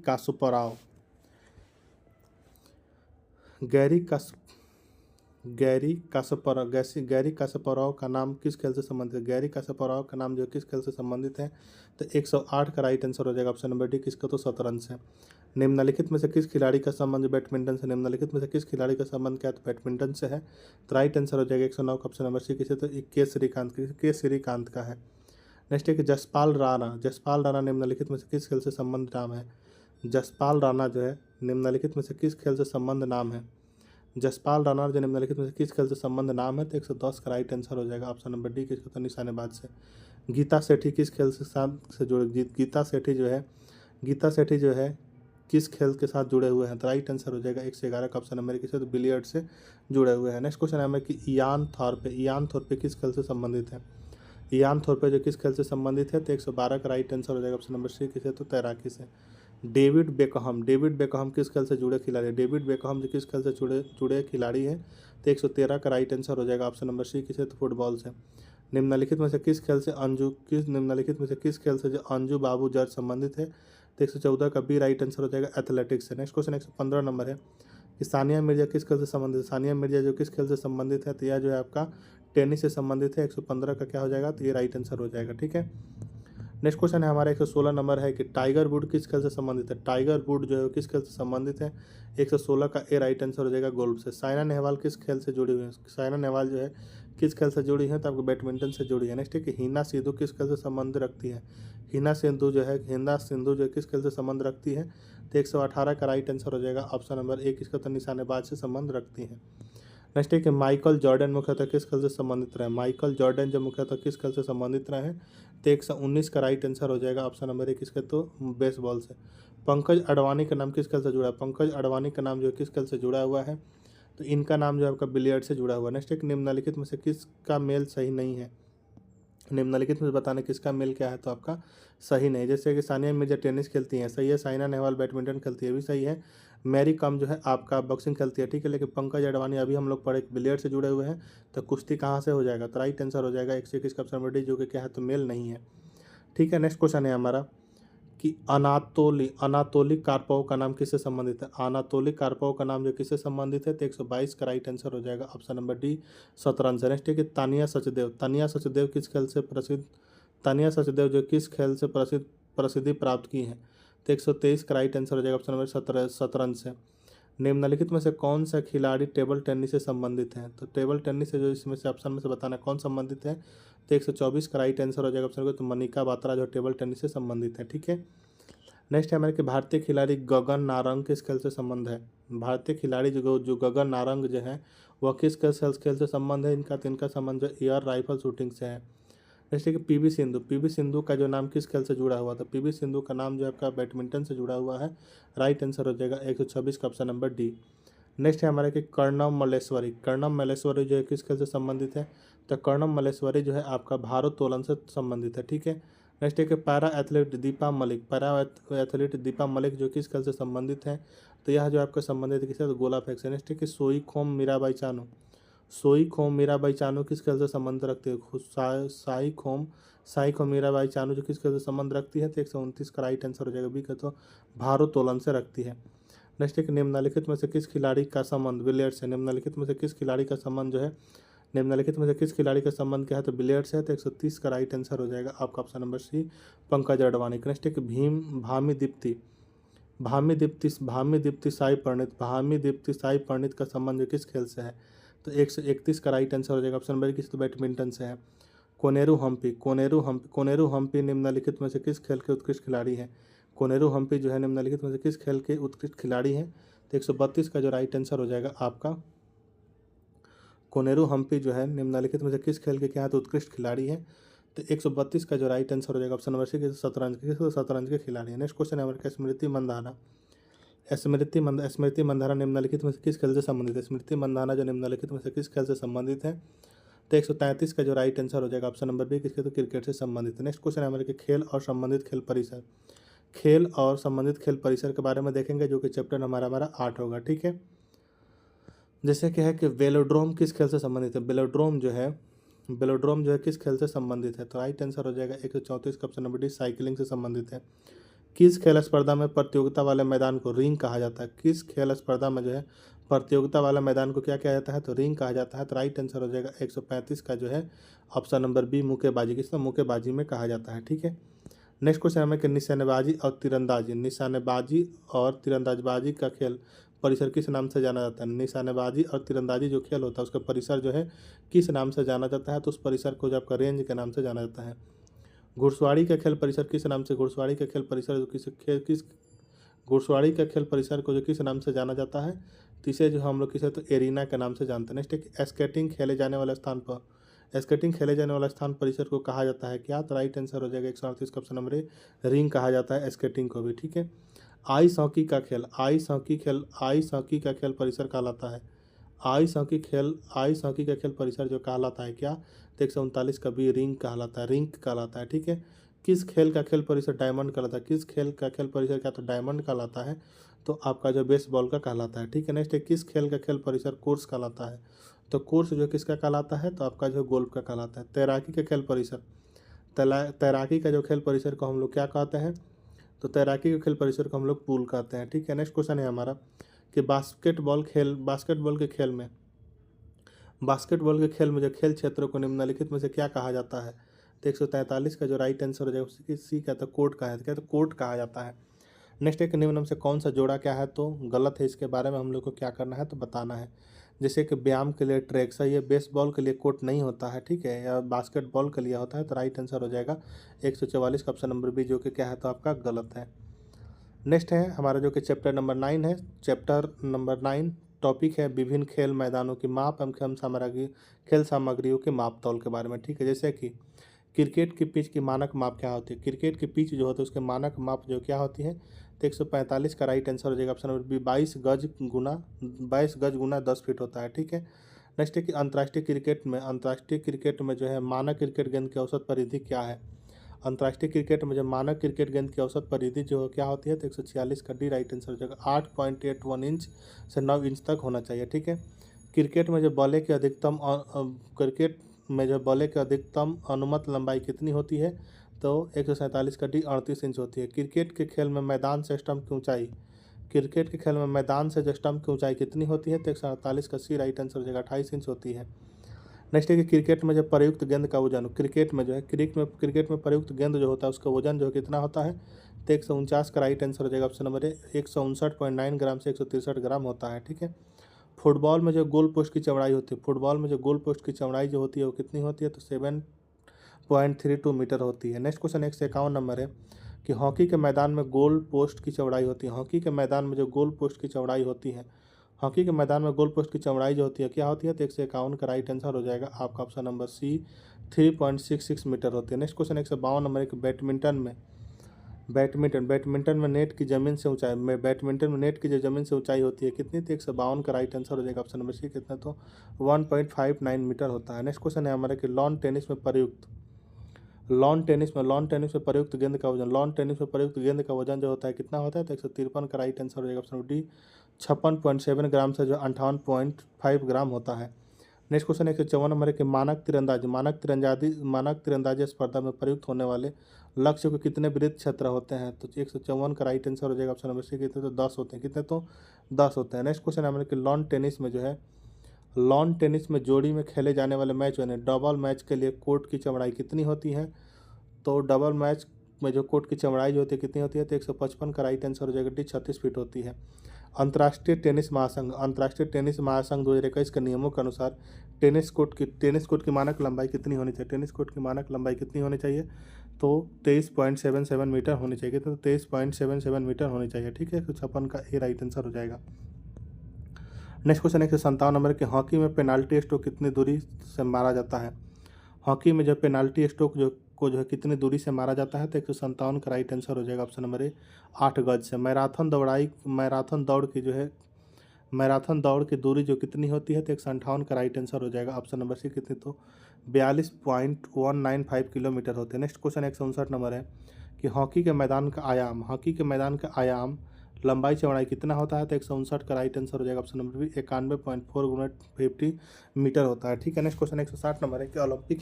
कास्पारोव का नाम किस खेल से संबंधित है? गैरी कास्पारोव का नाम जो किस खेल से संबंधित है? तो 108 का राइट आंसर हो जाएगा ऑप्शन नंबर डी, किसका? तो शतरंज से। निम्नलिखित में से किस खिलाड़ी का संबंध बैडमिंटन से? निम्नलिखित में से किस खिलाड़ी का संबंध क्या है? तो बैडमिंटन से है। तो राइट आंसर हो जाएगा 109 का ऑप्शन नंबर सी, किसे? तो के श्रीकांत का है। नेक्स्ट है कि जसपाल राणा निम्नलिखित में से किस खेल से संबंध नाम है? जसपाल राणा जो है निम्नलिखित में से किस खेल से संबंध नाम है? जसपाल राणा जो निम्नलिखित में से किस खेल से संबंध नाम है? तो 110 का राइट आंसर हो जाएगा ऑप्शन नंबर डी, किसका? तो निशानेबाज से। गीता सेठी किस खेल से साथ से जुड़े? गीता सेठी जो है किस खेल के साथ जुड़े हुए हैं? तो राइट आंसर हो जाएगा 111 का ऑप्शन नंबर, किससे? तो बिलियर्ड से जुड़े हुए हैं। नेक्स्ट क्वेश्चन है हमें कि इयान थॉर्पे किस खेल से संबंधित है? इयान थॉर्पे जो किस खेल से संबंधित है? तो 112 का राइट आंसर हो जाएगा ऑप्शन नंबर सी, किससे? तो तैराकी से। डेविड बेकहम किस खेल से जुड़े खिलाड़ी है? डेविड बेकहम जो किस खेल से जुड़े खिलाड़ी है? तो 113 का राइट आंसर हो जाएगा ऑप्शन नंबर सी, किससे? तो फुटबॉल से। निम्नलिखित में से किस खेल से जो अंजू बाबू जर्ज संबंधित है? तो 114 का बी राइट आंसर हो जाएगा एथलेटिक्स से। नेक्स्ट क्वेश्चन 115 नंबर है कि सानिया मिर्जा किस खेल से संबंधित है? सानिया मिर्जा जो किस खेल से संबंधित है? तो यह जो है आपका टेनिस से संबंधित है। 115 का क्या हो जाएगा? तो ये राइट आंसर हो जाएगा। ठीक है। नेक्स्ट क्वेश्चन है हमारा 116 नंबर है कि टाइगर वुड किस खेल से संबंधित है? टाइगर वुड जो है किस खेल से संबंधित है? 116 का ए राइट आंसर हो जाएगा गोल्फ से। साइना नेहवाल किस खेल से जुड़ी हुई है? साइना नेहवाल जो है किस खेल से जुड़ी है? तो आपको बैडमिंटन से जुड़ी है। नेक्स्ट है कि हिना सिंधु किस खेल से संबंध रखती है? हिना सिंधु जो है किस खेल से संबंध रखती है? तो 118 का राइट आंसर हो जाएगा ऑप्शन नंबर ए, किसका? तो निशानेबाज से संबंध रखती है। नेक्स्ट है कि माइकल जॉर्डन मुख्यतः किस खेल से संबंधित रहे? माइकल जॉर्डन जो मुख्यतः किस खेल से संबंधित रहे हैं? तो 119 का राइट आंसर हो जाएगा ऑप्शन नंबर ए, किसका? तो बेसबॉल से। पंकज अडवाणी का नाम किस खेल से जुड़ा है? पंकज अडवाणी का नाम जो किस खेल से जुड़ा हुआ है? तो इनका नाम जो है आपका बिलियर्ड से जुड़ा हुआ है। नेक्स्ट एक निम्नलिखित में से किसका मेल सही नहीं है? निम्नलिखित में बताना किसका मेल क्या है? तो आपका सही नहीं। जैसे कि सानिया मिर्जा टेनिस खेलती हैं, सही है। साइना नेहवाल बैडमिंटन खेलती है, भी सही है। मैरी कॉम जो है आपका बॉक्सिंग खेलती है, ठीक है, लेकिन पंकज अडवाणी अभी हम लोग पढ़े बिलियर्ड से जुड़े हुए हैं, तो कुश्ती कहाँ से हो जाएगा? तो राइट आंसर हो जाएगा 121 का ऑप्शन नंबर डी, जो कि क्या है? तो मेल नहीं है। ठीक है। नेक्स्ट क्वेश्चन है हमारा कि अनातोली कार्पोव का नाम किससे संबंधित है? अनातोली कार्पोव का नाम जो किससे संबंधित है? तो 122 का राइट आंसर हो जाएगा ऑप्शन नंबर डी, शतरंज से। नेक्स्ट है कि तानिया सचदेव किस खेल से प्रसिद्ध तानिया सचदेव जो किस खेल से प्रसिद्धि प्राप्त की है? तो 123 का राइट आंसर हो जाएगा ऑप्शन नंबर शतरंज से। निम्नलिखित में से कौन सा खिलाड़ी टेबल टेनिस से संबंधित है? तो टेबल टेनिस से जो इसमें से ऑप्शन में से बताना कौन संबंधित है? तो 124 का राइट आंसर हो जाएगा ऑप्शन को, तो मनिका बात्रा जो टेबल टेनिस से संबंधित है। ठीक है। नेक्स्ट है हमारे कि भारतीय खिलाड़ी गगन नारंग किस खेल से संबंध है। भारतीय खिलाड़ी जो गगन नारंग जो है वह किस खेल से संबंध है इनका, तो इनका संबंध जो एयर राइफल शूटिंग से है। नेक्स्ट है कि पीवी सिंधु, पीवी सिंधु का जो नाम किस खेल से जुड़ा हुआ था। पीवी सिंधु का नाम जो है आपका बैडमिंटन से जुड़ा हुआ है। राइट आंसर हो जाएगा 126 का ऑप्शन नंबर डी। नेक्स्ट है हमारे कि कर्णम मल्लेश्वरी, कर्णम मल्लेश्वरी जो है किस खेल से संबंधित है, तो कर्णम मल्लेश्वरी जो है आपका भारोत्तोलन से संबंधित है। ठीक है। नेक्स्ट है कि para athlete Deepa Malik, para athlete Deepa Malik जो किस खेल से संबंधित है, तो यह जो आपका संबंधित है किससे, तो गोला फेंक से। नेक्स्ट है कि सोई खोम मीराबाई चानू, सोई खोम मीराबाई चानू किस खेल से संबंध रखते हैं। साई खोम मीराबाई चानू जो किस खेल से संबंध रखती है, तो 129 का राइट आंसर हो जाएगा बी का, तो भारोत्तोलन से रखती है। नेक्स्ट है कि निम्नलिखित में से किस खिलाड़ी का संबंध बिलियर्ड्स से, निम्नलिखित में से किस खिलाड़ी का संबंध जो है, निम्नलिखित में से किस खिलाड़ी का संबंध क्या है, तो बिलियर्ड्स है, तो 130 का राइट आंसर हो जाएगा आपका option number C Pankaj Advani. Next है कि भामी दीप्ति, भामी दीप्ति साई परिणीत, भामी दीप्ति साई परिणीत का संबंध किस खेल से है, तो 131 का राइट आंसर हो जाएगा ऑप्शन नंबर किस, तो बैडमिंटन से है। कोनेरू हम्पी निम्नलिखित में से किस खेल के उत्कृष्ट खिलाड़ी हैं। कोनेरू हम्पी जो है निम्नलिखित में से किस खेल के उत्कृष्ट खिलाड़ी हैं, तो 132 का जो राइट आंसर हो जाएगा आपका कोनेरू हम्पी जो है निम्नलिखित में से किस खेल के क्या है, तो उत्कृष्ट खिलाड़ी है, तो 132 का जो राइट आंसर हो जाएगा ऑप्शन नंबर सी शतरंज के खिलाड़ी है। नेक्स्ट क्वेश्चन है हमारे स्मृति मंदाना, स्मृति मंदाना निम्नलिखित में से किस खेल से संबंधित है। स्मृति मंदाना जो निम्नलिखित में से किस खेल से संबंधित है, तो 133 का जो राइट आंसर हो जाएगा ऑप्शन नंबर बी किसके, तो क्रिकेट से संबंधित है। नेक्स्ट क्वेश्चन है हमारे खेल और संबंधित खेल परिसर, खेल और संबंधित खेल परिसर के बारे में देखेंगे जो कि चैप्टर हमारा 8 होगा। ठीक है। जैसे कि है कि वेलोड्रोम किस खेल से संबंधित है, वेलोड्रोम जो है किस खेल से संबंधित है, तो राइट आंसर हो जाएगा 134 का ऑप्शन नंबर डी साइकिलिंग से संबंधित है। किस खेल स्पर्धा में प्रतियोगिता वाले मैदान को रिंग कहा जाता है, किस खेल स्पर्धा में जो है प्रतियोगिता वाला मैदान को क्या कहा जाता है, तो रिंग कहा जाता है, तो राइट आंसर हो जाएगा 135 का जो है ऑप्शन नंबर बी मुक्केबाजी, किस मुक्केबाजी में कहा जाता है। ठीक है। नेक्स्ट क्वेश्चन हमें कि निशानेबाजी और तीरंदाजबाजी का खेल परिसर किस नाम से जाना जाता है। निशानेबाजी और तीरंदाजी जो खेल होता है उसका परिसर जो है किस नाम से जाना जाता है, तो उस परिसर को जो आपका रेंज के नाम से जाना जाता है। घुड़सवारी का खेल परिसर किस नाम से, घुड़सवारी का खेल परिसर जो घुड़सवारी का खेल परिसर को जो किस नाम से जाना जाता है, तो इसे जो हम लोग किसे, तो एरिना के नाम से जानते हैं। नेक्स्ट एक स्केटिंग खेले जाने वाले स्थान परिसर को कहा जाता है क्या, तो राइट आंसर हो जाएगा 138 का ऑप्शन नंबर ए रिंग कहा जाता है स्केटिंग को भी। ठीक है। आइस हॉकी का खेल परिसर कहलाता है, आइस हॉकी का खेल परिसर जो कहलाता है क्या, तो 139 का भी रिंग कहलाता है। ठीक है। किस खेल का खेल परिसर डायमंड कहलाता है, किस खेल का खेल परिसर क्या, तो डायमंड कहलाता है, तो आपका जो बेसबॉल का कहलाता है। ठीक है। नेक्स्ट है किस खेल का खेल परिसर कोर्स कहलाता है, तो कोर्स जो किसका कहलाता है, तो आपका जो गोल्फ का कहलाता है। तैराकी का खेल परिसर, तैराकी का जो खेल परिसर को हम लोग क्या कहते हैं, तो तैराकी के खेल परिसर को हम लोग पूल कहते हैं। ठीक है। नेक्स्ट क्वेश्चन है हमारा कि बास्केटबॉल के खेल में जो खेल क्षेत्र को निम्नलिखित में से क्या कहा जाता है, तो 143 का जो राइट आंसर हो जाएगा उसकी सी क्या, तो कोर्ट कहा जाता है, तो कोर्ट कहा जाता है। नेक्स्ट एक निम्न में से कौन सा जोड़ा क्या है, तो गलत है, इसके बारे में हम लोग को क्या करना है, तो बताना है। जैसे कि व्यायाम के लिए ट्रैक सही है, बेसबॉल के लिए कोर्ट नहीं होता है। ठीक है। या बास्केटबॉल के लिए होता है, तो राइट आंसर हो जाएगा 144 का ऑप्शन नंबर बी जो कि क्या है, तो आपका गलत है। नेक्स्ट है हमारा जो कि चैप्टर नंबर 9 है। चैप्टर नंबर 9 टॉपिक है विभिन्न खेल मैदानों की माप एवं खेल सामग्रियों के माप तौल के बारे में। ठीक है। जैसे कि क्रिकेट की पिच की मानक माप क्या होती है, क्रिकेट की पिच जो होती है उसके मानक माप जो क्या होती है, तो 145 का राइट आंसर हो जाएगा ऑप्शन नंबर बी 22 गज गुना 10 फीट होता है। ठीक है। नेक्स्ट है कि अंतर्राष्ट्रीय क्रिकेट में जो है मानक क्रिकेट गेंद की औसत परिधि क्या है। अंतर्राष्ट्रीय क्रिकेट में जो मानक क्रिकेट गेंद की औसत परिधि जो क्या होती है, तो 146 का डी राइट आंसर हो जाएगा। 8.81 इंच से 9 इंच तक होना चाहिए। ठीक है। क्रिकेट में जो बॉले की अधिकतम अनुमत लंबाई कितनी होती है, तो 147 का डी 38 इंच होती है। क्रिकेट के खेल में मैदान से स्टंप की ऊंचाई कितनी होती है, तो 148 का सी राइट आंसर हो जाएगा 28 इंच होती है। नेक्स्ट है कि क्रिकेट में जो प्रयुक्त गेंद का वजन, क्रिकेट में प्रयुक्त गेंद जो होता है उसका वजन जो कितना होता है, तो 149 का राइट आंसर हो जाएगा ऑप्शन नंबर ए 159.9 ग्राम से 163 ग्राम होता है। ठीक है। फुटबॉल में जो गोल पोस्ट की चौड़ाई होती है, जो होती है वो कितनी होती है, तो 7.32 मीटर होती है। नेक्स्ट क्वेश्चन 151 नंबर है कि हॉकी के मैदान में गोल पोस्ट की चौड़ाई होती है, हॉकी के मैदान में जो गोल पोस्ट की चौड़ाई होती है, हॉकी के मैदान में गोल पोस्ट की चौड़ाई जो होती है क्या होती है, तो 151 का राइट आंसर हो जाएगा आपका ऑप्शन नंबर सी 3.66 मीटर होती है। नेक्स्ट क्वेश्चन 152 नंबर एक बैडमिंटन में नेट की ज़मीन से ऊंचाई में बैडमिंटन में नेट की जो ज़मीन से ऊंचाई होती है कितनी, तो 152 का राइट आंसर हो जाएगा ऑप्शन नंबर सी कितना, तो 1.59 मीटर होता है। नेक्स्ट क्वेश्चन है हमारे कि लॉन टेनिस में प्रयुक्त गेंद का वजन जो होता है कितना होता है, तो 153 का राइट आंसर हो जाएगा ऑप्शन डी 56.7 ग्राम से जो 58.5 ग्राम होता है। नेक्स्ट क्वेश्चन 154 नंबर है कि मानक तीरंदाजी स्पर्धा में प्रयुक्त होने वाले लक्ष्य को कितने वृत्त क्षेत्र होते हैं, तो 154 का राइट आंसर हो जाएगा ऑप्शन नंबर सी कितने, तो 10 होते हैं, कितने, तो 10 होते हैं। नेक्स्ट क्वेश्चन हमारे कि लॉन टेनिस में जोड़ी में खेले जाने वाले मैच यानी डबल मैच के लिए कोर्ट की चौड़ाई कितनी होती है, तो डबल मैच में जो कोर्ट की चौड़ाई जो होती है कितनी होती है, तो 155 का राइट आंसर हो जाएगा डी 36 फीट होती है। अंतर्राष्ट्रीय टेनिस महासंघ 2021 के नियमों के अनुसार टेनिस कोर्ट की मानक लंबाई कितनी होनी चाहिए, तो 23.77 मीटर होनी चाहिए, तो 23.77 मीटर होनी चाहिए, ठीक है, 156 का ए राइट आंसर हो जाएगा। नेक्स्ट क्वेश्चन 157 नंबर के हॉकी में पेनाल्टी स्ट्रोक कितनी दूरी से मारा जाता है, हॉकी में जो पेनाल्टी स्ट्रोक जो है कितनी दूरी से मारा जाता है, तो 157 का राइट आंसर हो जाएगा ऑप्शन नंबर ए 8 गज से। मैराथन दौड़ की दूरी जो कितनी होती है, तो 158 का राइट आंसर हो जाएगा ऑप्शन नंबर सी कितनी, तो 42.195 किलोमीटर होते हैं। नेक्स्ट क्वेश्चन 159 नंबर है कि हॉकी के मैदान का आयाम लंबाई चौड़ाई कितना होता है, तो 159 का राइट आंसर हो जाएगा ऑप्शन नंबर बी 91.4 × 50 मीटर होता है, ठीक है। नेक्स्ट क्वेश्चन 160 नंबर है कि ओलंपिक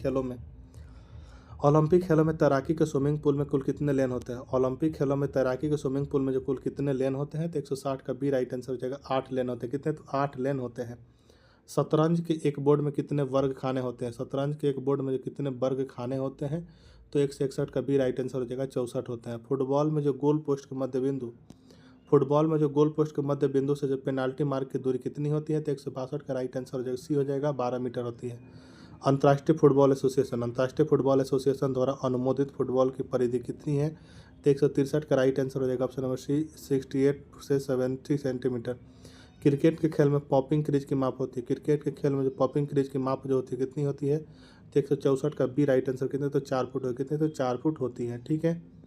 खेलों में तैराकी के स्विमिंग पूल में कुल कितने लेन होते हैं, ओलंपिक खेलों में तैराकी के स्विमिंग पूल में जो कुल कितने लेन होते हैं, तो 160 का बी राइट आंसर हो जाएगा 8 लेन होते हैं, कितने, तो 8 लेन होते हैं। शतरंज के एक बोर्ड में कितने वर्ग खाने होते हैं, शतरंज के एक बोर्ड में जो कितने वर्ग खाने होते हैं, तो 161 का बी राइट आंसर हो जाएगा 64 होते हैं। फुटबॉल में जो गोल पोस्ट के मध्य बिंदु से जो पेनाल्टी मार्क की दूरी कितनी होती है, तो 162 का राइट आंसर हो जाएगा सी हो जाएगा 12 मीटर होती है। अंतर्राष्ट्रीय फुटबॉल एसोसिएशन द्वारा अनुमोदित फुटबॉल की परिधि कितनी है, तो 163 का राइट आंसर हो जाएगा ऑप्शन नंबर सी 68 से 70 सेंटीमीटर। क्रिकेट के खेल में पॉपिंग क्रीज की माप होती है, जो होती है कितनी होती है, तो 164 का बी राइट आंसर कितने, तो 4 फुट हो, कितने, तो 4 फुट होती है, ठीक है।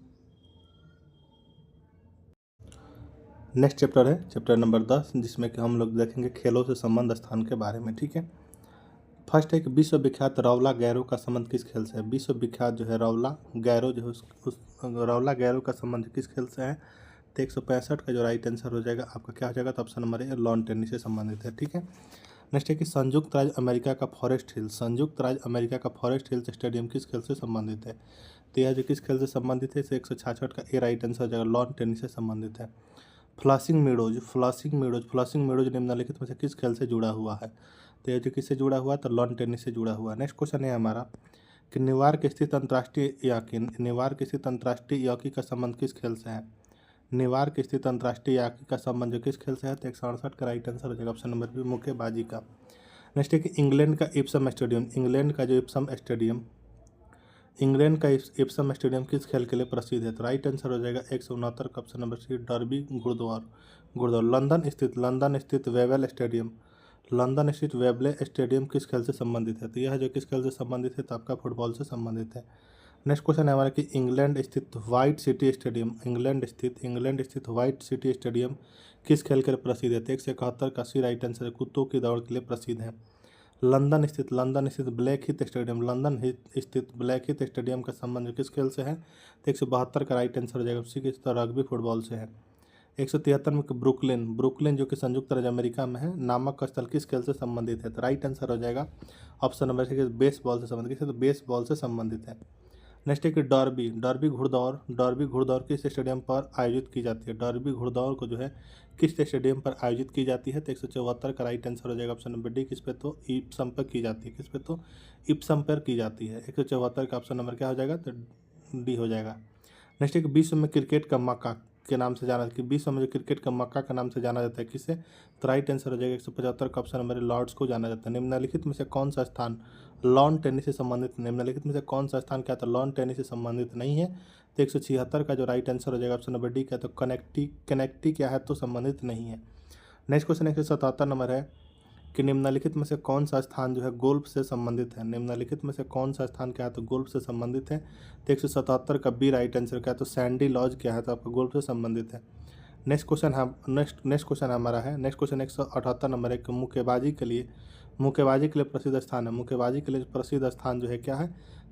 नेक्स्ट चैप्टर है चैप्टर नंबर 10 जिसमें कि हम लोग देखेंगे खेलों से संबंध स्थान के बारे में, ठीक है। फर्स्ट है कि विश्व विख्यात रौला गैरो का संबंध किस खेल से है, विश्व विख्यात जो है रौला गैरो जो है उस रौला गैरो का संबंध किस खेल से है, तो 165 का जो राइट आंसर हो जाएगा आपका क्या हो जाएगा, तो ऑप्शन नंबर ए लॉन टेनिस से संबंधित है, ठीक है। नेक्स्ट है कि संयुक्त राज्य अमेरिका का फॉरेस्ट हिल्स स्टेडियम किस खेल से संबंधित है, तो यह जो किस खेल से संबंधित है, 166 का ए राइट आंसर हो जाएगा लॉन टेनिस से संबंधित है। फ्लशिंग मेडोज निम्नलिखित में से किस खेल से जुड़ा हुआ है, तो यह जो किससे जुड़ा हुआ है, तो लॉन टेनिस से जुड़ा हुआ है। नेक्स्ट क्वेश्चन है हमारा कि न्यूयॉर्क स्थित अंतर्राष्ट्रीय यॉकी का संबंध किस खेल से है, न्यूयॉर्क स्थित अंतर्राष्ट्रीय यॉकी का संबंध जो किस खेल से है, तो 168 का राइट आंसर हो जाएगा ऑप्शन नंबर बी मुक्केबाजी का। नेक्स्ट है कि इंग्लैंड का इप्सम स्टेडियम किस खेल के लिए प्रसिद्ध है, तो राइट आंसर हो जाएगा 169 का ऑप्शन नंबर सी डर्बी घुड़दौड़। लंदन स्थित वेबले स्टेडियम किस खेल से संबंधित है, तो यह जो किस खेल से संबंधित है, तो आपका फुटबॉल से संबंधित है। नेक्स्ट क्वेश्चन है हमारा कि इंग्लैंड स्थित व्हाइट सिटी स्टेडियम किस खेल के लिए प्रसिद्ध है, तो 171 का सी राइट आंसर है कुत्तों की दौड़ के लिए प्रसिद्ध है। लंदन स्थित ब्लैक हीथ स्टेडियम का संबंध किस खेल से है, तो 172 का राइट आंसर हो जाएगा उसी के रग्बी फुटबॉल से है। 173 में ब्रुकलिन जो कि संयुक्त राज्य अमेरिका में है नामक स्थल किस खेल से संबंधित है, तो राइट आंसर हो जाएगा ऑप्शन नंबर सी बेसबॉल से संबंधित, तो बेसबॉल से संबंधित है। नेक्स्ट है कि डर्बी घुड़दौड़ किस स्टेडियम पर आयोजित की जाती है, डर्बी घुड़दौड़ को जो है किस स्टेडियम पर आयोजित की जाती है, तो 174 का राइट आंसर हो जाएगा ऑप्शन नंबर डी किस पे, तो इप्सम पर की जाती है, 174 का ऑप्शन नंबर क्या हो जाएगा, तो डी हो जाएगा। नेक्स्ट है कि विश्व में क्रिकेट का मक्का के नाम से जाना, कि विश्व में जो क्रिकेट का मक्का के नाम से जाना जाता है किसे, तो राइट आंसर हो जाएगा 175 का ऑप्शन नंबर लॉर्ड्स को जाना जाता है। निम्नलिखित में से कौन सा स्थान लॉन टेनिस से संबंधित, निम्नलिखित में से कौन सा स्थान क्या तो लॉन टेनिस से संबंधित नहीं है, तो 176 का जो राइट आंसर हो जाएगा ऑप्शन नंबर डी क्या तो कनेक्टी क्या है तो संबंधित नहीं है। नेक्स्ट क्वेश्चन 177 नंबर है कि निम्नलिखित में से कौन सा स्थान जो है गोल्फ से संबंधित है, निम्नलिखित में से कौन सा स्थान क्या है तो गोल्फ से संबंधित है, तो 177 का बी राइट आंसर क्या है तो सैंडी लॉज क्या है तो आपका गोल्फ से संबंधित है। नेक्स्ट क्वेश्चन हमारा है, नेक्स्ट क्वेश्चन 178 नंबर है कि मुक्केबाजी के लिए प्रसिद्ध स्थान है, मुक्केबाजी के लिए प्रसिद्ध स्थान जो है क्या है,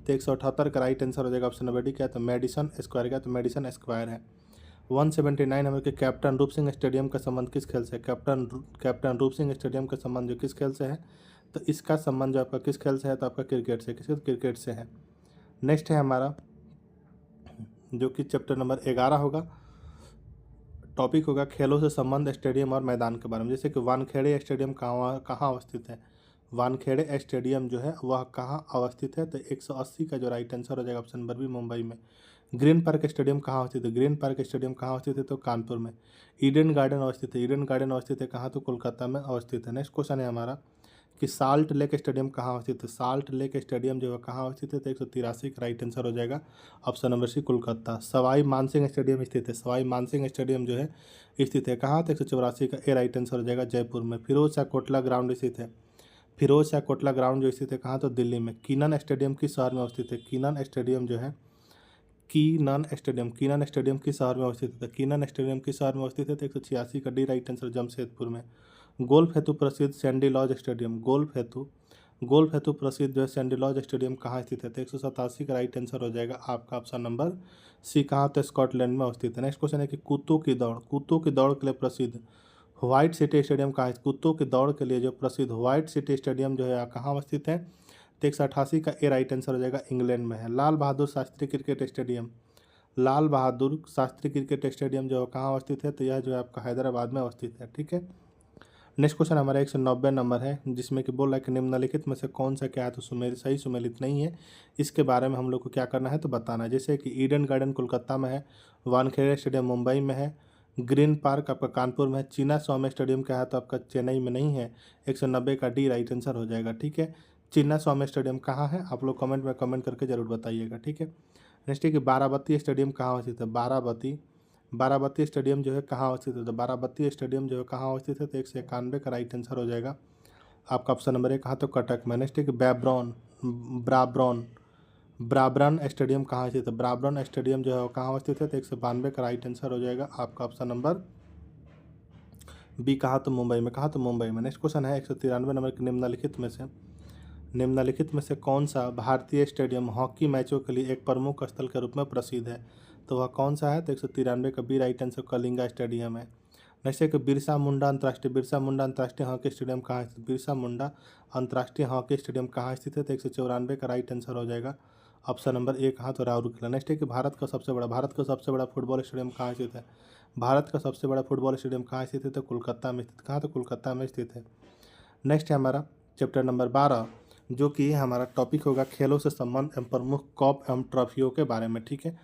तो 178 का राइट आंसर हो जाएगा ऑप्शन नंबर डी क्या है तो मेडिसन स्क्वायर क्या तो मेडिसन स्क्वायर है। 179 नंबर के कैप्टन रूप सिंह स्टेडियम का संबंध किस खेल से, कैप्टन रूप सिंह स्टेडियम का संबंध जो किस खेल से है, तो इसका संबंध जो आपका किस खेल से है तो आपका क्रिकेट से, किस क्रिकेट से है। नेक्स्ट है हमारा जो कि चैप्टर नंबर 11 होगा, टॉपिक होगा खेलों से संबंध स्टेडियम और मैदान के बारे में। जैसे कि वानखेड़े स्टेडियम कहाँ अवस्थित है, वानखेड़े स्टेडियम जो है वह कहाँ अवस्थित है, तो 180 का जो राइट आंसर हो जाएगा ऑप्शन नंबर बी मुंबई में। ग्रीन पार्क स्टेडियम कहाँ अवस्थित है, ग्रीन पार्क स्टेडियम कहाँ अवस्थित है तो कानपुर में। ईडन गार्डन अवस्थित है, ईडन गार्डन अवस्थित है कहाँ तो कोलकाता में अवस्थित है। नेक्स्ट क्वेश्चन है हमारा कि साल्ट लेक स्टेडियम कहाँ अवस्थित है, साल्ट लेक स्टेडियम जो है कहाँ अवस्थित है तो 183 का राइट आंसर हो जाएगा option number C Kolkata. Sawai Mansingh stadium स्थित है, सवाई मानसिंह स्टेडियम जो है स्थित है कहाँ तो 184 का ए राइट आंसर हो जाएगा जयपुर में। फिरोज शाह कोटला ग्राउंड स्थित है, फिरोज शाह कोटला ग्राउंड जो स्थित है कहाँ तो दिल्ली में। कीनन स्टेडियम किस शहर में अवस्थित है, कीनन स्टेडियम जो है कीनन स्टेडियम किस शहर में अवस्थित है, कीनन स्टेडियम किस शहर में अवस्थित है तो 186 का डी राइट आंसर जमशेदपुर में। गोल्फ हेतु प्रसिद्ध सैंडी लॉज स्टेडियम, गोल्फ हेतु प्रसिद्ध जो है सैंडी लॉज स्टेडियम कहाँ स्थित है तो 187 का राइट आंसर हो जाएगा आपका ऑप्शन नंबर सी कहाँ तो स्कॉटलैंड में अवस्थित है। नेक्स्ट क्वेश्चन है कि कुत्तों की दौड़ के लिए प्रसिद्ध व्हाइट सिटी स्टेडियम कहाँ है, कुत्तों की दौड़ के लिए जो प्रसिद्ध व्हाइट सिटी स्टेडियम जो है कहाँ अवस्थित है तो 188 का ए राइट आंसर हो जाएगा इंग्लैंड में है। लाल बहादुर शास्त्री क्रिकेट स्टेडियम जो कहाँ अवस्थित है तो यह जो है आपका हैदराबाद में अवस्थित है। ठीक है, नेक्स्ट क्वेश्चन हमारा 190 नंबर है जिसमें कि बोल रहा है कि निम्नलिखित में से कौन सा क्या है तो सुमेलित नहीं है, इसके बारे में हम लोग को क्या करना है तो बताना है। जैसे कि ईडन गार्डन कोलकाता में है, वानखेड़े स्टेडियम मुंबई में है, ग्रीन पार्क आपका कानपुर में है, चीना स्वामी स्टेडियम क्या है तो आपका चेन्नई में नहीं है, 190 का डी राइट आंसर हो जाएगा। ठीक है, चीना स्वामी स्टेडियम कहाँ है आप लोग कमेंट में कमेंट करके जरूर बताइएगा। ठीक है, नेक्स्ट है कि बाराबती स्टेडियम कहाँ अवस्थित है, बाराबती स्टेडियम जो है कहाँ अवस्थित है तो बाराबती स्टेडियम जो है कहाँ अवस्थित है तो 191 का राइट आंसर हो जाएगा आपका ऑप्शन नंबर 1 कहाँ तो कटक में। नेक्स्ट है कि ब्राब्रन स्टेडियम कहाँ स्थित है, ब्राब्रन स्टेडियम जो है कहाँ अवस्थित है तो 192 का राइट आंसर हो जाएगा आपका ऑप्शन नंबर बी कहाँ तो मुंबई में। नेक्स्ट क्वेश्चन है 193 नंबर के निम्नलिखित में से कौन सा भारतीय स्टेडियम हॉकी मैचों के लिए एक प्रमुख स्थल के रूप में प्रसिद्ध है, तो वह कौन सा है तो 193 का B right answer Kalinga stadium है। नेक्स्ट है कि बिरसा मुंडा अंतर्राष्ट्रीय हॉकी स्टेडियम कहाँ स्थित, बिरसा मुंडा अंतर्राष्ट्रीय हॉकी स्टेडियम कहाँ स्थित है तो 194 का राइट आंसर हो जाएगा ऑप्शन नंबर ए कहाँ तो राउरकेला। नेक्स्ट है कि भारत का सबसे बड़ा फुटबॉल स्टेडियम कहाँ स्थित है, भारत का सबसे बड़ा फुटबॉल स्टेडियम कहाँ स्थित है तो कोलकाता में स्थित, कहाँ तो कोलकाता में स्थित है। नेक्स्ट है हमारा चैप्टर नंबर 12 जो कि हमारा टॉपिक होगा खेलों से संबंध एवं प्रमुख कप एवं ट्रॉफियों के बारे में। ठीक है,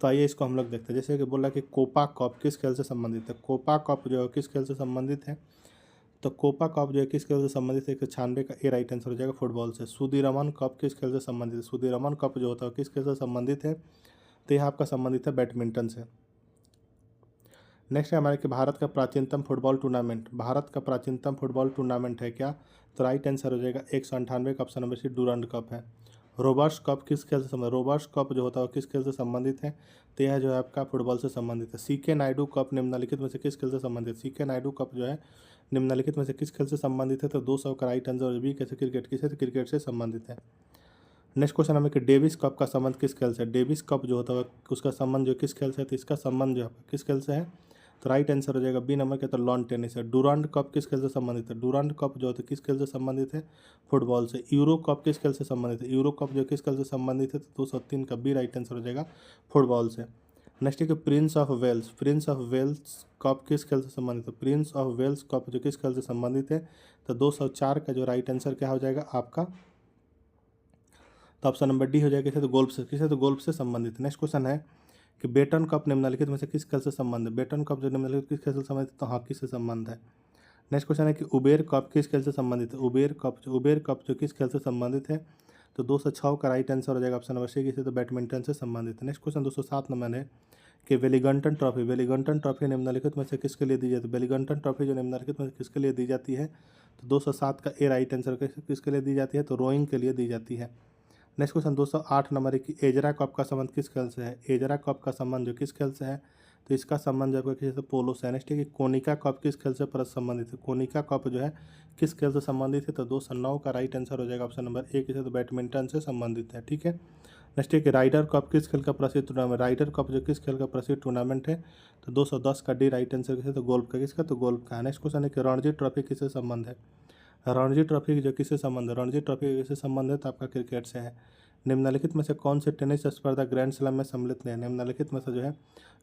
तो आइए इसको हम लोग देखते हैं। जैसे कि बोला कि कोपा कप किस खेल से संबंधित है, कोपा कप जो है किस खेल से संबंधित है तो कोपा कप जो है किस खेल से संबंधित है 196 का ए राइट आंसर हो जाएगा फुटबॉल से। सुदीरमन कप किस खेल से संबंधित है, सुदीरमन कप जो होता है किस खेल से संबंधित है तो यह आपका संबंधित है बैडमिंटन से। नेक्स्ट है हमारे कि भारत का प्राचीनतम फुटबॉल टूर्नामेंट है क्या, तो राइट आंसर हो जाएगा 198 का option number C Durand cup है। रोबर्ट्स कप किस खेल से संबंधित, रोबर्ट्स कप जो होता है किस खेल से संबंधित है तो यह जो है आपका फुटबॉल से संबंधित है। सीके नायडू कप निम्नलिखित में से किस खेल से संबंधित, सीके नायडू कप जो है निम्नलिखित में से किस खेल से संबंधित है तो 200 का राइट आंसर भी कैसे क्रिकेट से संबंधित है। नेक्स्ट क्वेश्चन हमें कि डेविस कप का संबंध किस खेल से, डेविस कप जो होता है उसका संबंध जो किस खेल से है तो इसका संबंध जो है किस खेल से है तो राइट आंसर हो जाएगा बी नंबर के तो लॉन टेनिस है। डूरांड कप किस खेल से संबंधित है, डूरांड कप जो है किस खेल से संबंधित है फुटबॉल से। यूरो कप किस खेल से संबंधित है, यूरो कप जो किस खेल से संबंधित है तो 203 का बी राइट आंसर हो जाएगा फुटबॉल से। नेक्स्ट है कि प्रिंस ऑफ वेल्स कप किस खेल से संबंधित है, प्रिंस ऑफ वेल्स कप जो किस खेल से संबंधित है तो 204 का जो राइट आंसर क्या हो जाएगा आपका तो ऑप्शन नंबर डी हो जाएगा किसे तो गोल्फ से संबंधित। नेक्स्ट क्वेश्चन है कि बेटन कप निम्नलिखित में से किस खेल से संबंध है। बेटन कप जो निम्नलिखित किस खेल से संबंधित है, तो हॉकी से संबंध है। नेक्स्ट क्वेश्चन है कि उबेर कप किस खेल से संबंधित है। उबेर कप जो किस खेल से संबंधित है, तो 206 का राइट आंसर हो जाएगा ऑप्शन नंबर सी, किसे तो बैडमिंटन से संबंधित है। नेक्स्ट क्वेश्चन 207 नंबर है कि वेलिंगटन ट्रॉफी निम्नलिखित में से किसके लिए दी जाती है। वेलिंगटन ट्रॉफी जो निम्नलिखित में से किसके लिए दी जाती है, तो 207 का ए राइट आंसर किसके लिए दी जाती है, तो रोइंग के लिए दी जाती है। नेक्स्ट क्वेश्चन 208 नंबर है कि एजरा कप का संबंध किस खेल से है। एजरा कप का संबंध जो किस खेल से है, तो इसका संबंध जो है किसी से पोलो से है। नेक्स्ट है कि कोनिका कप किस खेल से पर संबंधित है। कोनिका कप जो है किस खेल से संबंधित है, तो 209 का राइट आंसर हो जाएगा ऑप्शन नंबर ए, किसे तो बैडमिंटन से संबंधित है। ठीक है। नेक्स्ट है कि राइडर कप किस खेल का प्रसिद्ध टूर्नामेंट। राइडर कप जो किस खेल का प्रसिद्ध टूर्नामेंट है, तो 210 का डी राइट आंसर किसे तो गोल्फ का, किसका तो गोल्फ का। नेक्स्ट क्वेश्चन है कि रणजी ट्रॉफी किससे संबंध है। रणजी ट्रॉफी जो किससे संबंध है, रणजी ट्रॉफी किससे संबंध है, तो आपका क्रिकेट से है। निम्नलिखित में से कौन से टेनिस स्पर्धा ग्रैंड स्लैम में सम्मिलित नहीं है। निम्नलिखित में से जो है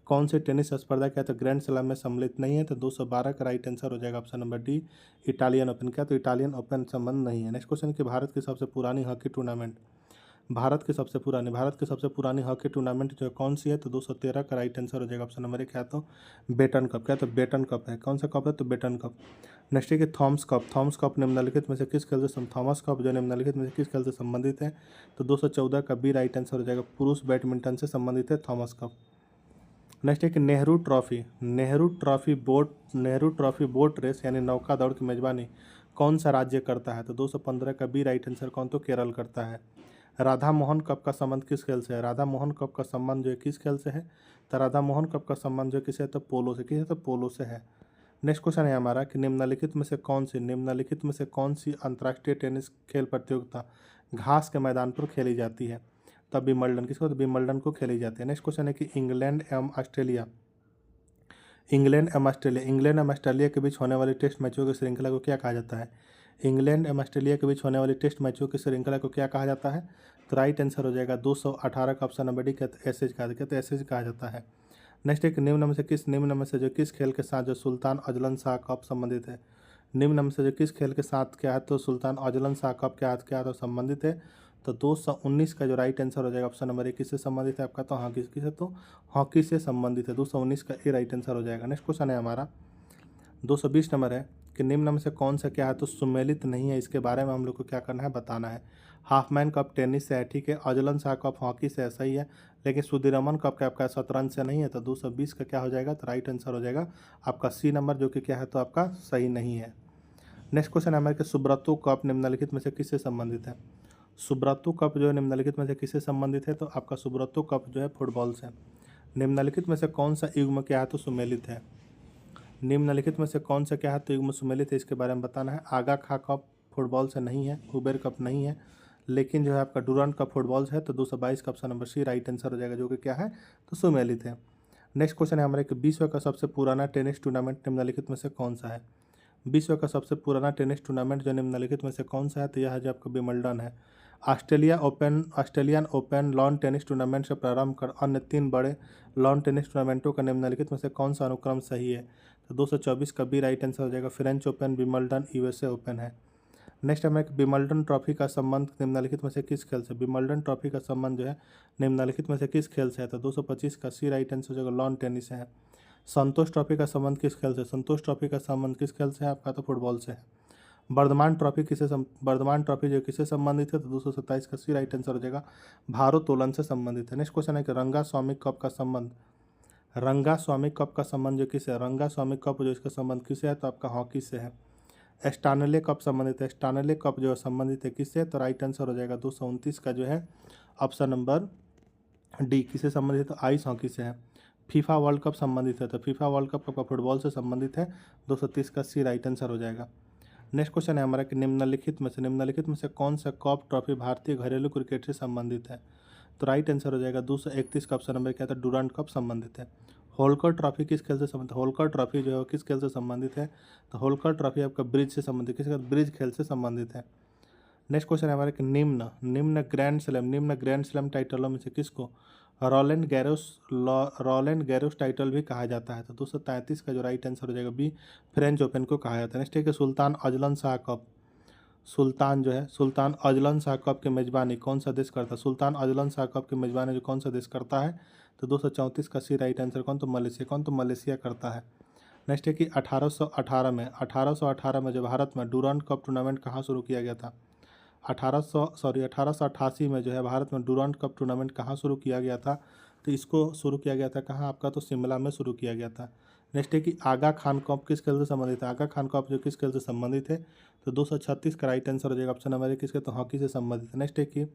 कौन से टेनिस स्पर्धा क्या तो ग्रैंड स्लैम में सम्मिलित नहीं है, तो 212 का राइट आंसर हो जाएगा option number D, Italian open. क्या तो इटालियन ओपन संबंध नहीं है। नेक्स्ट क्वेश्चन कि भारत की सबसे पुरानी हॉकी टूर्नामेंट। भारत की सबसे पुरानी हॉकी टूर्नामेंट जो कौन सी है, तो 213 का राइट आंसर हो जाएगा ऑप्शन नंबर ए, क्या तो बेटन कप। क्या तो बेटन कप है। कौन सा कप है, तो बेटन कप। नेक्स्ट है कि थॉमस कप निम्नलिखित में से किस खेल से थॉमस कप जो निम्नलिखित में से किस खेल से संबंधित है, तो 214 का बी राइट आंसर हो जाएगा, पुरुष बैडमिंटन से संबंधित है थॉमस कप। नेक्स्ट है कि नेहरू ट्रॉफी बोट रेस यानी नौका दौड़ की मेजबानी कौन सा राज्य करता है, तो 215 का बी राइट आंसर कौन, तो केरल करता है। राधा मोहन कप का संबंध किस खेल से है। राधा मोहन कप का संबंध जो है किस खेल से है, तो राधा मोहन कप का संबंध जो किसे है, तो पोलो से, किसे तो पोलो से है। नेक्स्ट क्वेश्चन है हमारा कि निम्नलिखित में से कौन सी अंतर्राष्ट्रीय टेनिस खेल प्रतियोगिता घास के मैदान पर खेली जाती है, तब विंबलडन, किसको, तो विंबलडन को खेली जाती है। नेक्स्ट क्वेश्चन है कि इंग्लैंड एवं ऑस्ट्रेलिया के बीच होने वाली टेस्ट मैचों की श्रृंखला को क्या कहा जाता है। इंग्लैंड एवं ऑस्ट्रेलिया के बीच होने वाली टेस्ट मैचों की श्रृंखला को क्या कहा जाता है, तो राइट आंसर हो जाएगा 218 का ऑप्शन नंबर डी, कहते एसएच कहा जाता है। नेक्स्ट एक निम्न में से जो किस खेल के साथ जो सुल्तान अजलन शाह कप संबंधित है। निम्न में से जो किस खेल के साथ क्या है, तो सुल्तान अजलन शाह कप क्या तो संबंधित है, तो 219 का जो राइट आंसर हो जाएगा ऑप्शन नंबर ए, किससे संबंधित है आपका, तो हॉकी, किससे तो हॉकी से संबंधित है। 219 का ए राइट आंसर हो जाएगा। नेक्स्ट क्वेश्चन है हमारा 220 नंबर है कि निम्न में से कौन सा क्या है, तो सुमेलित नहीं है, इसके बारे में हम लोग को क्या करना है, बताना है। हाफमैन कप टेनिस से है, ठीक है। अजलन शाह कप हॉकी से ऐसा ही है, लेकिन सुधीरमन कप का आपका शतरंज से नहीं है, तो 220 का क्या हो जाएगा, तो राइट आंसर हो जाएगा आपका सी नंबर, जो कि क्या है, तो आपका सही नहीं है। नेक्स्ट क्वेश्चन है हमारे कि सुब्रतो कप निम्नलिखित में से किससे संबंधित है। सुब्रतो कप जो है निम्नलिखित में से किससे संबंधित है, तो आपका सुब्रतो कप जो है फुटबॉल से। निम्नलिखित में से कौन सा युग्म क्या है, तो सुमेलित है। निम्नलिखित में से कौन सा क्या है, तो युग्म सुमेलित है, इसके बारे में बताना है। आगा खा कप फुटबॉल से नहीं है, उबेर कप नहीं है, लेकिन जो है आपका डुरंट कप फुटबॉल से है, तो 222 का option number C right answer हो जाएगा, जो कि क्या है, तो सुमेलित है। नेक्स्ट क्वेश्चन है हमारे कि विश्व का सबसे पुराना टेनिस टूर्नामेंट निम्नलिखित में से कौन सा है। विश्व का सबसे पुराना टेनिस टूर्नामेंट जो निम्नलिखित में से कौन सा है, तो यह है जो आपका विंबलडन है। Australian open lawn tennis tournament से प्रारंभ कर अन्य 3 बड़े लॉन टेनिस टूर्नामेंटों का निम्नलिखित में से कौन सा अनुक्रम सही है, तो 224 का बी राइट आंसर हो जाएगा। French open, Wimbledon, USA open है। नेक्स्ट हमें विंबलडन ट्रॉफी का संबंध निम्नलिखित में से किस खेल से। विंबलडन ट्रॉफी का संबंध जो है निम्नलिखित में से किस खेल से है, तो 225 का सी राइट आंसर हो जाएगा, लॉन टेनिस है। संतोष ट्रॉफी का संबंध किस खेल से। संतोष ट्रॉफी का संबंध किस खेल से है आपका, तो फुटबॉल से है। वर्धमान ट्रॉफी जो किससे संबंधित है, तो 227 का सी राइट आंसर हो जाएगा, भारोत्तोलन से संबंधित है। नेक्स्ट क्वेश्चन है कि रंगा स्वामी कप का संबंध जो किससे है। रंगा स्वामी कप जो इसका संबंध किससे है, तो आपका हॉकी से है। स्टानले कप संबंधित है। स्टानले कप जो संबंधित है किससे, तो राइट आंसर हो जाएगा 229 का जो है ऑप्शन नंबर डी, किससे संबंधित है, तो आइस हॉकी से है। फीफा वर्ल्ड कप संबंधित है, तो फीफा वर्ल्ड कप आपका फुटबॉल से संबंधित है, 230 का सी राइट आंसर हो जाएगा। नेक्स्ट क्वेश्चन है हमारा कि निम्नलिखित में से कौन सा कप ट्रॉफी भारतीय घरेलू क्रिकेट से संबंधित है, तो राइट आंसर हो जाएगा 231 का ऑप्शन नंबर क्या था, डुरंट कप संबंधित है। होलकर ट्रॉफी किस खेल से संबंधित है। होलकर ट्रॉफी जो है किस खेल से संबंधित है, तो होलकर ट्रॉफी आपका ब्रिज से संबंधित, किसके ब्रिज खेल से संबंधित है। नेक्स्ट क्वेश्चन है हमारे कि निम्न ग्रैंड स्लैम टाइटलों में से किसको रॉलेंड गैरोस टाइटल भी कहा जाता है, तो 233 का जो राइट आंसर हो जाएगा बी, फ्रेंच ओपन को कहा जाता है। नेक्स्ट है कि सुल्तान अजलन शाह कप की मेजबानी कौन सा देश करता है। सुल्तान अजलन शाह कप की मेजबानी जो कौन सा देश करता है, तो 234 का सी राइट आंसर। कौन? तो मलेशिया। कौन? तो मलेशिया करता है। नेक्स्ट है कि 1818 में जो भारत में डूरांड कप टूर्नामेंट कहाँ शुरू किया गया था? 1888 में जो है भारत में डूरांड कप टूर्नामेंट कहाँ शुरू किया गया था? तो इसको शुरू किया गया था कहाँ आपका? तो शिमला में शुरू किया गया था। नेक्स्ट है कि आगा खान कप किस खेल से संबंधित है? आगा खान कप जो किस खेल से संबंधित है? तो 236 का राइट आंसर हो जाएगा ऑप्शन नंबर 1 किसके? तो हॉकी से संबंधित है। नेक्स्ट है कि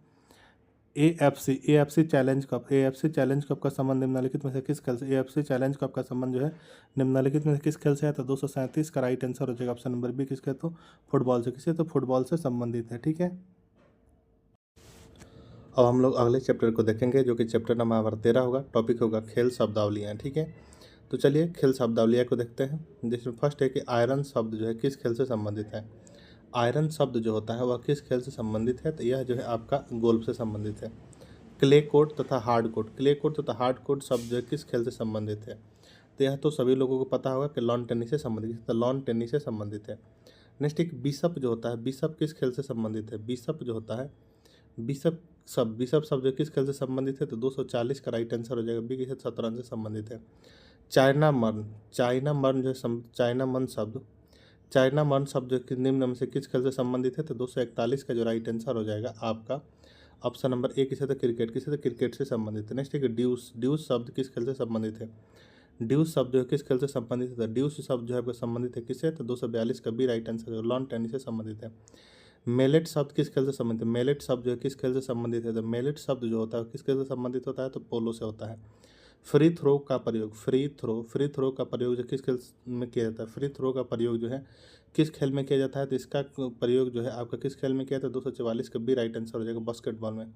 एएफसी चैलेंज कप का संबंध निम्नलिखित में से किस खेल से? एएफसी चैलेंज कप का संबंध जो है निम्नलिखित में से किस खेल से है? तो 237 का राइट आंसर हो जाएगा ऑप्शन नंबर बी किसके? तो फुटबॉल से। किससे? तो फुटबॉल से संबंधित है। ठीक है, अब हम लोग अगले चैप्टर को देखेंगे जो कि चैप्टर नंबर हमारा 13 होगा। टॉपिक होगा खेल शब्दावलियाँ। ठीक है, तो चलिए खेल शब्दावलियाँ को देखते हैं, जिसमें फर्स्ट है कि आयरन शब्द जो है किस खेल से संबंधित है? आयरन शब्द जो होता है वह किस खेल से संबंधित है? तो यह जो है आपका गोल्फ से संबंधित है। क्ले कोर्ट तथा हार्ड कोर्ट शब्द जो है किस खेल से संबंधित है? तो यह तो सभी लोगों को पता होगा कि लॉन टेनिस से संबंधित है, तो लॉन टेनिस से संबंधित है। नेक्स्ट एक बिशप जो होता है, बिशप किस खेल से संबंधित है? बिशप जो होता है, बिशप शब्द जो किस खेल से संबंधित है? तो 240 का राइट आंसर हो जाएगा बी किस? शतरंज से संबंधित है। चाइना मर्न जो है चाइना मर्न शब्द जो कि निम्न में से किस खेल से संबंधित है? तो 241 का जो राइट आंसर हो जाएगा आपका ऑप्शन नंबर ए किसे? तो क्रिकेट। किसे? तो क्रिकेट से संबंधित है। नेक्स्ट है कि ड्यूस शब्द किस खेल से संबंधित है? ड्यूस शब्द जो है किस खेल से संबंधित है? तो ड्यूस शब्द जो है आपको संबंधित है किससे? तो 242 का बी राइट आंसर है, लॉन टेनिस से संबंधित है। मेलेट शब्द किस खेल से संबंधित है? मेलेट शब्द जो है किस खेल से संबंधित है? तो मेलेट शब्द जो होता है किस खेल से संबंधित होता है? तो पोलो से होता है। फ्री थ्रो का प्रयोग जो किस खेल में किया जाता है? फ्री थ्रो का प्रयोग जो है किस खेल में किया जाता है? तो इसका प्रयोग जो है आपका किस खेल में किया जाता है? 244 का बी राइट आंसर हो जाएगा, बास्केटबॉल में।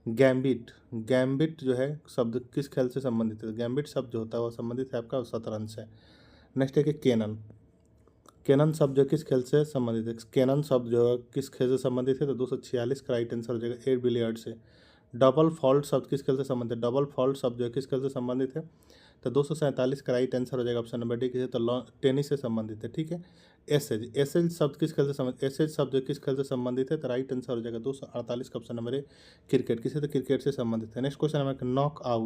गैम्बिट जो है शब्द किस खेल से संबंधित है? गैम्बिट शब्द जो होता है वह संबंधित है आपका शतरंज से। नेक्स्ट है कि केनन शब्द जो किस खेल से संबंधित है? केनन शब्द जो है किस खेल से संबंधित है? तो 246 का राइट आंसर हो जाएगा, 8 बिलियर्ड से। डबल फॉल्ट शब्द किस खेल से संबंधित है? डबल फॉल्ट शब्द जो है किस खेल से संबंधित है? तो 247 का राइट आंसर हो जाएगा ऑप्शन नंबर डी किसे? तो टेनिस से संबंधित है। ठीक है, एसेज शब्द किस खेल से संबंधित? एसेज शब्द जो किस खेल से संबंधित है? तो राइट आंसर हो जाएगा 248 का ऑप्शन नंबर ए क्रिकेट। किसे? तो क्रिकेट से संबंधित है। नेक्स्ट क्वेश्चन हमारा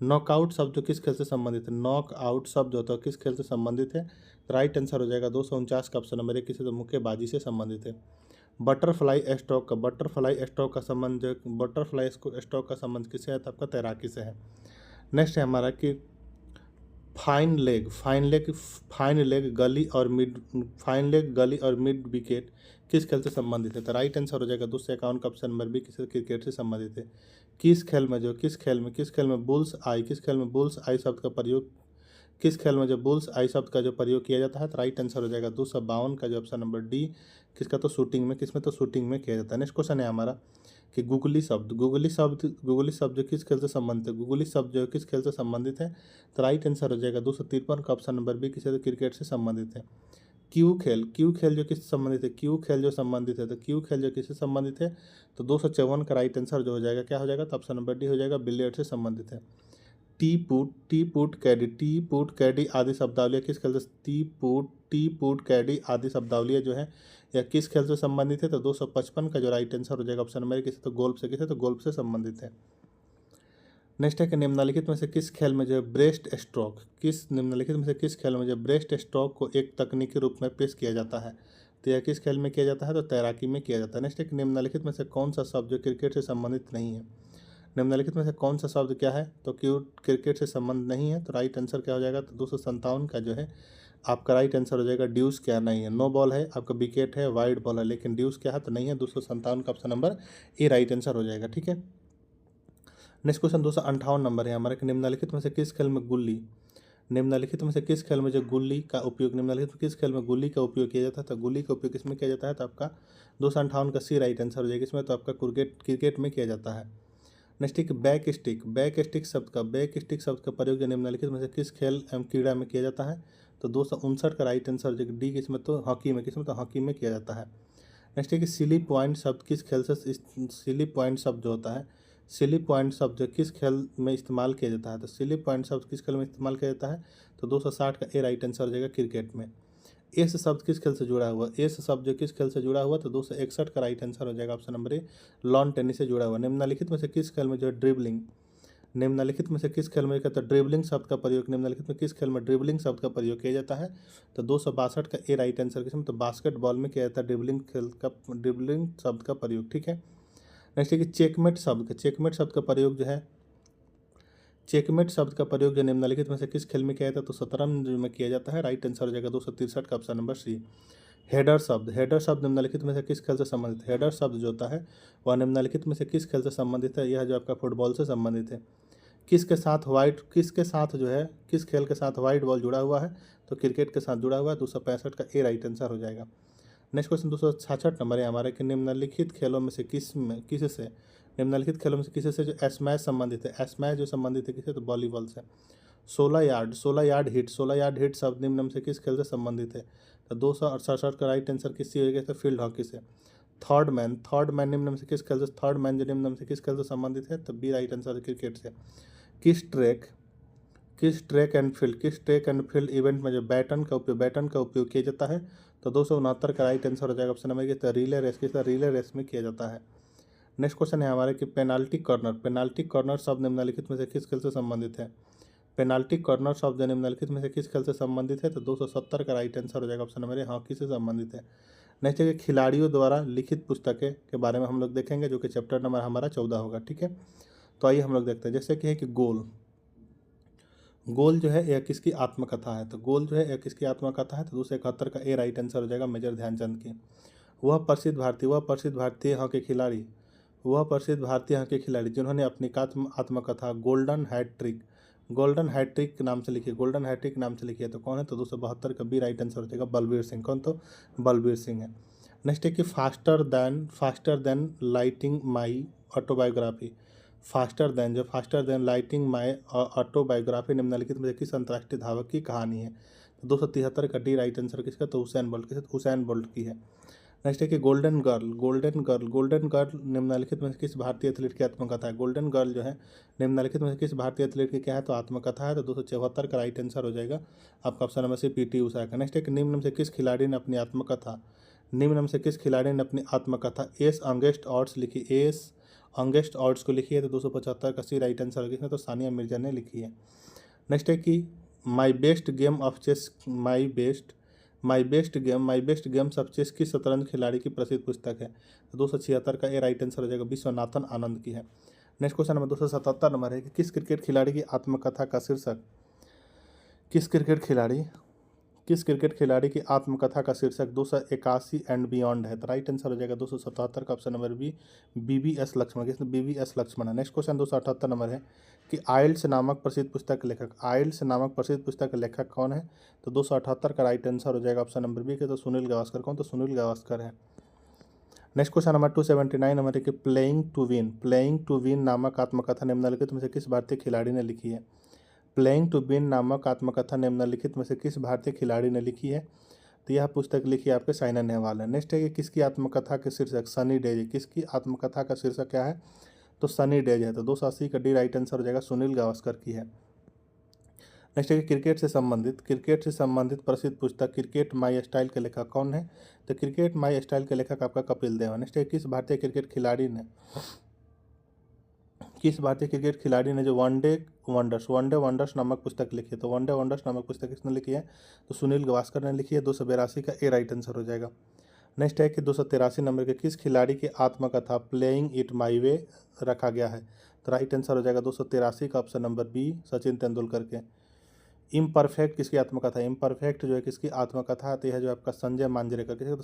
नॉकआउट शब्द जो किस खेल से संबंधित है? नॉकआउट शब्द जो होता है किस खेल से संबंधित है? तो राइट आंसर हो जाएगा 249 का ऑप्शन नंबर ए किसे? तो मुक्केबाजी से संबंधित है। बटरफ्लाई स्ट्रोक का संबंध किससे है? तो आपका तैराकी से है। नेक्स्ट है हमारा कि फाइन लेग गली और मिड विकेट किस खेल से संबंधित है? तो राइट आंसर हो जाएगा 251 का ऑप्शन नंबर बी किस? क्रिकेट से संबंधित है। किस खेल में बुल्स आई शब्द का प्रयोग किस खेल में जो बुल्स आई शब्द का जो प्रयोग किया जाता है? तो राइट आंसर हो जाएगा 252 का जो ऑप्शन नंबर डी किसका? तो शूटिंग में। किसमें? तो शूटिंग में किया जाता है। नेक्स्ट क्वेश्चन है हमारा कि गुगली शब्द जो किस खेल से संबंधित है? गुगली शब्द जो किस खेल से संबंधित है? तो राइट आंसर हो जाएगा 253 का ऑप्शन नंबर बी किसे? तो क्रिकेट से संबंधित है। क्यू खेल जो किससे संबंधित है? क्यू खेल जो संबंधित है, तो क्यू खेल जो किससे संबंधित है? तो 254 का राइट आंसर जो हो जाएगा क्या हो जाएगा? तो ऑप्शन नंबर डी हो जाएगा, बिलियर्ड से संबंधित है। टी पुट कैडी आदि शब्दावलियाँ किस खेल से? टी पुट कैडी आदि शब्दावलियाँ जो है या किस खेल से संबंधित है? तो 255 का जो राइट आंसर हो जाएगा ऑप्शन नंबर किसे? तो गोल्फ से। किसे? तो गोल्फ से संबंधित है। नेक्स्ट है कि निम्नलिखित में से किस खेल में जो है निम्नलिखित में से किस खेल में जो ब्रेस्ट स्ट्रोक को एक तकनीकी रूप में पेश किया जाता है? तो यह किस खेल में किया जाता है? तो तैराकी में किया जाता है। नेक्स्ट है कि निम्नलिखित में से कौन सा शब्द जो क्रिकेट से संबंधित नहीं है? निम्नलिखित में से कौन सा शब्द क्या है? तो क्रिकेट से संबंध नहीं है। तो राइट आंसर क्या हो जाएगा? तो 257 का जो है आपका राइट आंसर हो जाएगा ड्यूस क्या नहीं है। नो बॉल है आपका, विकेट है, वाइड बॉल है, लेकिन ड्यूस क्या है? तो नहीं है। 257 का ऑप्शन नंबर ए राइट आंसर हो जाएगा। ठीक है, नेक्स्ट क्वेश्चन 258 नंबर है हमारे। निम्नलिखित में से किस खेल में जो गुल्ली का उपयोग किया जाता है? तो गुल्ली का उपयोग किसमें किया जाता है? तो आपका 258 का सी राइट आंसर हो जाएगा। इसमें तो आपका क्रिकेट में किया जाता है। नेक्स्ट एक बैक स्टिक शब्द का प्रयोग निम्नलिखित में से किस खेल एवं क्रीड़ा में किया जाता है? तो 259 का राइट आंसर हो डी किसमें? तो हॉकी में। किसमें? तो हॉकी में किया जाता है। नेक्स्ट है कि सिली पॉइंट शब्द किस खेल से सिली पॉइंट शब्द जो होता है किस खेल में इस्तेमाल किया जाता है? तो सिली पॉइंट शब्द किस खेल में इस्तेमाल किया जाता है? तो 260 का ए राइट आंसर हो जाएगा, क्रिकेट में। एस शब्द किस खेल से जुड़ा हुआ? एस शब्द जो किस खेल से जुड़ा हुआ? तो 261 का राइट आंसर हो जाएगा ऑप्शन नंबर ए, लॉन टेनिस से जुड़ा हुआ। निम्नलिखित में से किस खेल में जो है ड्रिबलिंग निम्नलिखित में से किस खेल में कहते हैं ड्रिबलिंग शब्द का प्रयोग, निम्नलिखित में किस खेल में ड्रिबलिंग शब्द का प्रयोग किया जाता है? तो 262 का ए राइट आंसर किसमें? तो बास्केटबॉल में किया जाता है ड्रिबलिंग खेल का, ड्रिबलिंग शब्द का प्रयोग। ठीक है, नेक्स्ट है कि चेकमेट शब्द, चेकमेट शब्द का प्रयोग जो है, चेकमेट शब्द का प्रयोग जो निम्नलिखित में से किस खेल में किया जाता है? तो शतरंज में किया जाता है। राइट आंसर हो जाएगा 263 का ऑप्शन नंबर सी। हेडर शब्द, हेडर शब्द निम्नलिखित में से किस खेल से संबंधित है? हेडर शब्द जो होता है वह निम्नलिखित में से किस खेल से संबंधित है? यह जो आपका फुटबॉल से संबंधित है। किसके साथ वाइट, किसके साथ जो है, किस खेल के साथ वाइट बॉल जुड़ा हुआ है? तो क्रिकेट के साथ जुड़ा हुआ है। 265 का ए राइट आंसर हो जाएगा। नेक्स्ट क्वेश्चन 266 नंबर है हमारे कि निम्नलिखित खेलों में से किससे, निम्नलिखित खेलों में से किसी से जो स्मैश संबंधित है? स्मैश जो संबंधित है किससे? तो वॉलीबॉल से। 16 यार्ड हिट, 16 यार्ड हिट शब्द निम्न में से किस खेल से संबंधित है? तो 268 का राइट आंसर किससे हो गया? तो फील्ड हॉकी से। थर्ड मैन, थर्ड मैन निम्न में से किस खेल से, थर्ड मैन जो निम्न में से किस खेल से संबंधित है? तो बी राइट आंसर है क्रिकेट से। किस ट्रैक, किस ट्रैक एंड फील्ड, किस ट्रैक एंड फील्ड इवेंट में जो बैटन का उपयोग किया जाता है? तो 269 का राइट आंसर हो जाएगा option number A. Relay race, किस रिले रेस में किया जाता है। नेक्स्ट क्वेश्चन है हमारे कि पेनाल्टी कॉर्नर, पेनाल्टी कॉर्नर शब्द निम्नलिखित में से किस खेल से संबंधित है? पेनाल्टी कॉर्नर शब्द निम्नलिखित में से किस खेल से संबंधित है? तो 270 का राइट आंसर हो जाएगा ऑप्शन नंबर ए, हॉकी से संबंधित है। नेक्स्ट है कि खिलाड़ियों द्वारा लिखित पुस्तकें के बारे में हम लोग देखेंगे, जो कि चैप्टर नंबर हमारा 14 होगा। ठीक है, तो आइए हम लोग देखते हैं। जैसे कि है कि गोल, गोल जो है यह किसकी आत्मकथा है? तो गोल जो है यह किसकी आत्मकथा है? तो 271 का ए राइट आंसर हो जाएगा मेजर ध्यानचंद की। वह प्रसिद्ध भारतीय हॉकी खिलाड़ी, वह प्रसिद्ध भारतीय हॉकी खिलाड़ी जिन्होंने अपनी आत्मकथा गोल्डन हैट्रिक, गोल्डन हैट्रिक के नाम से लिखी, गोल्डन हैट्रिक नाम से लिखी है, तो कौन है? तो 272 का बी राइट आंसर हो जाएगा बलबीर सिंह। कौन? तो बलबीर सिंह है। नेक्स्ट है कि faster than lighting my autobiography, faster than, जो faster than lighting my autobiography निम्नलिखित में से किस अंतर्राष्ट्रीय धावक की कहानी है? तो 273 का डी राइट आंसर किसका? तो हुसैन बोल्ट, किसका? हुसैन बोल्ट की है। नेक्स्ट है कि golden girl, golden girl, golden girl निम्नलिखित में से किस भारतीय एथलीट की आत्मकथा है? गोल्डन गर्ल जो है निम्नलिखित में से किस भारतीय एथलीट की क्या है? तो आत्मकथा है। तो 274 का राइट आंसर हो जाएगा आपका ऑप्शन नंबर सी, पीटी उषा का। नेक्स्ट है कि निम्न में से किस खिलाड़ी ने अपनी आत्मकथा, निम्न में से किस खिलाड़ी ने अपनी आत्मकथा एस अंगेस्ट ऑड्स लिखी, एस अंगेस्ट ऑड्स को लिखी है? तो 275 का सी राइट आंसर होगी, तो सानिया मिर्जा ने लिखी है। नेक्स्ट है कि my best game of chess, my best games of chess किस शतरंज खिलाड़ी की प्रसिद्ध पुस्तक है? तो 276 का ए राइट आंसर हो जाएगा विश्वनाथन आनंद की है। नेक्स्ट क्वेश्चन नंबर 277 नंबर है कि किस क्रिकेट खिलाड़ी की आत्मकथा का शीर्षक, किस क्रिकेट खिलाड़ी की आत्मकथा का शीर्षक 281 एंड बियॉन्ड है? तो राइट आंसर हो जाएगा 277 का option number B, BVS Laxman. किसने? BVS लक्ष्मण है। नेक्स्ट क्वेश्चन 278 नंबर है कि आइल्स नामक प्रसिद्ध पुस्तक के लेखक, आइल्स नामक प्रसिद्ध पुस्तक के लेखक कौन है? तो 278 का राइट आंसर हो जाएगा ऑप्शन नंबर बी के, तो सुनील गावस्कर। कौन? तो सुनील गावस्कर है। नेक्स्ट क्वेश्चन नंबर 279 नंबर है कि प्लेइंग टू विन नामक आत्मकथा निम्नलिखित में से किस भारतीय खिलाड़ी ने लिखी है? प्लेइंग टू विन नामक आत्मकथा निम्नलिखित में से किस भारतीय खिलाड़ी ने लिखी है? तो यह पुस्तक लिखी है आपके साइना नेहवाल है। नेक्स्ट है कि किसकी आत्मकथा के शीर्षक सनी डेज है? किसकी आत्मकथा का शीर्षक क्या है? तो सनी डेज है। तो 280 का डी राइट आंसर हो जाएगा सुनील गावस्कर की है। नेक्स्ट है कि क्रिकेट से संबंधित प्रसिद्ध पुस्तक क्रिकेट माई स्टाइल के लेखक कौन है? तो क्रिकेट माई स्टाइल के लेखक आपका कपिल देव है। नेक्स्ट है किस भारतीय क्रिकेट खिलाड़ी ने जो वनडे वंडर्स नामक पुस्तक लिखी है? तो वनडे वंडर्स नामक पुस्तक किसने लिखी है? तो सुनील गावस्कर ने लिखी है। 282 का ए राइट आंसर हो जाएगा। नेक्स्ट है कि 283 नंबर के किस खिलाड़ी की आत्मकथा प्लेइंग इट माई वे रखा गया है? तो राइट आंसर हो जाएगा 283 का option number B, Sachin Tendulkar के। इम्परफेक्ट किसकी आत्मकथा है? इम्परफेक्ट जो है किसकी आत्मकथा आती है? जो आपका संजय मांजरेकर, किसी तो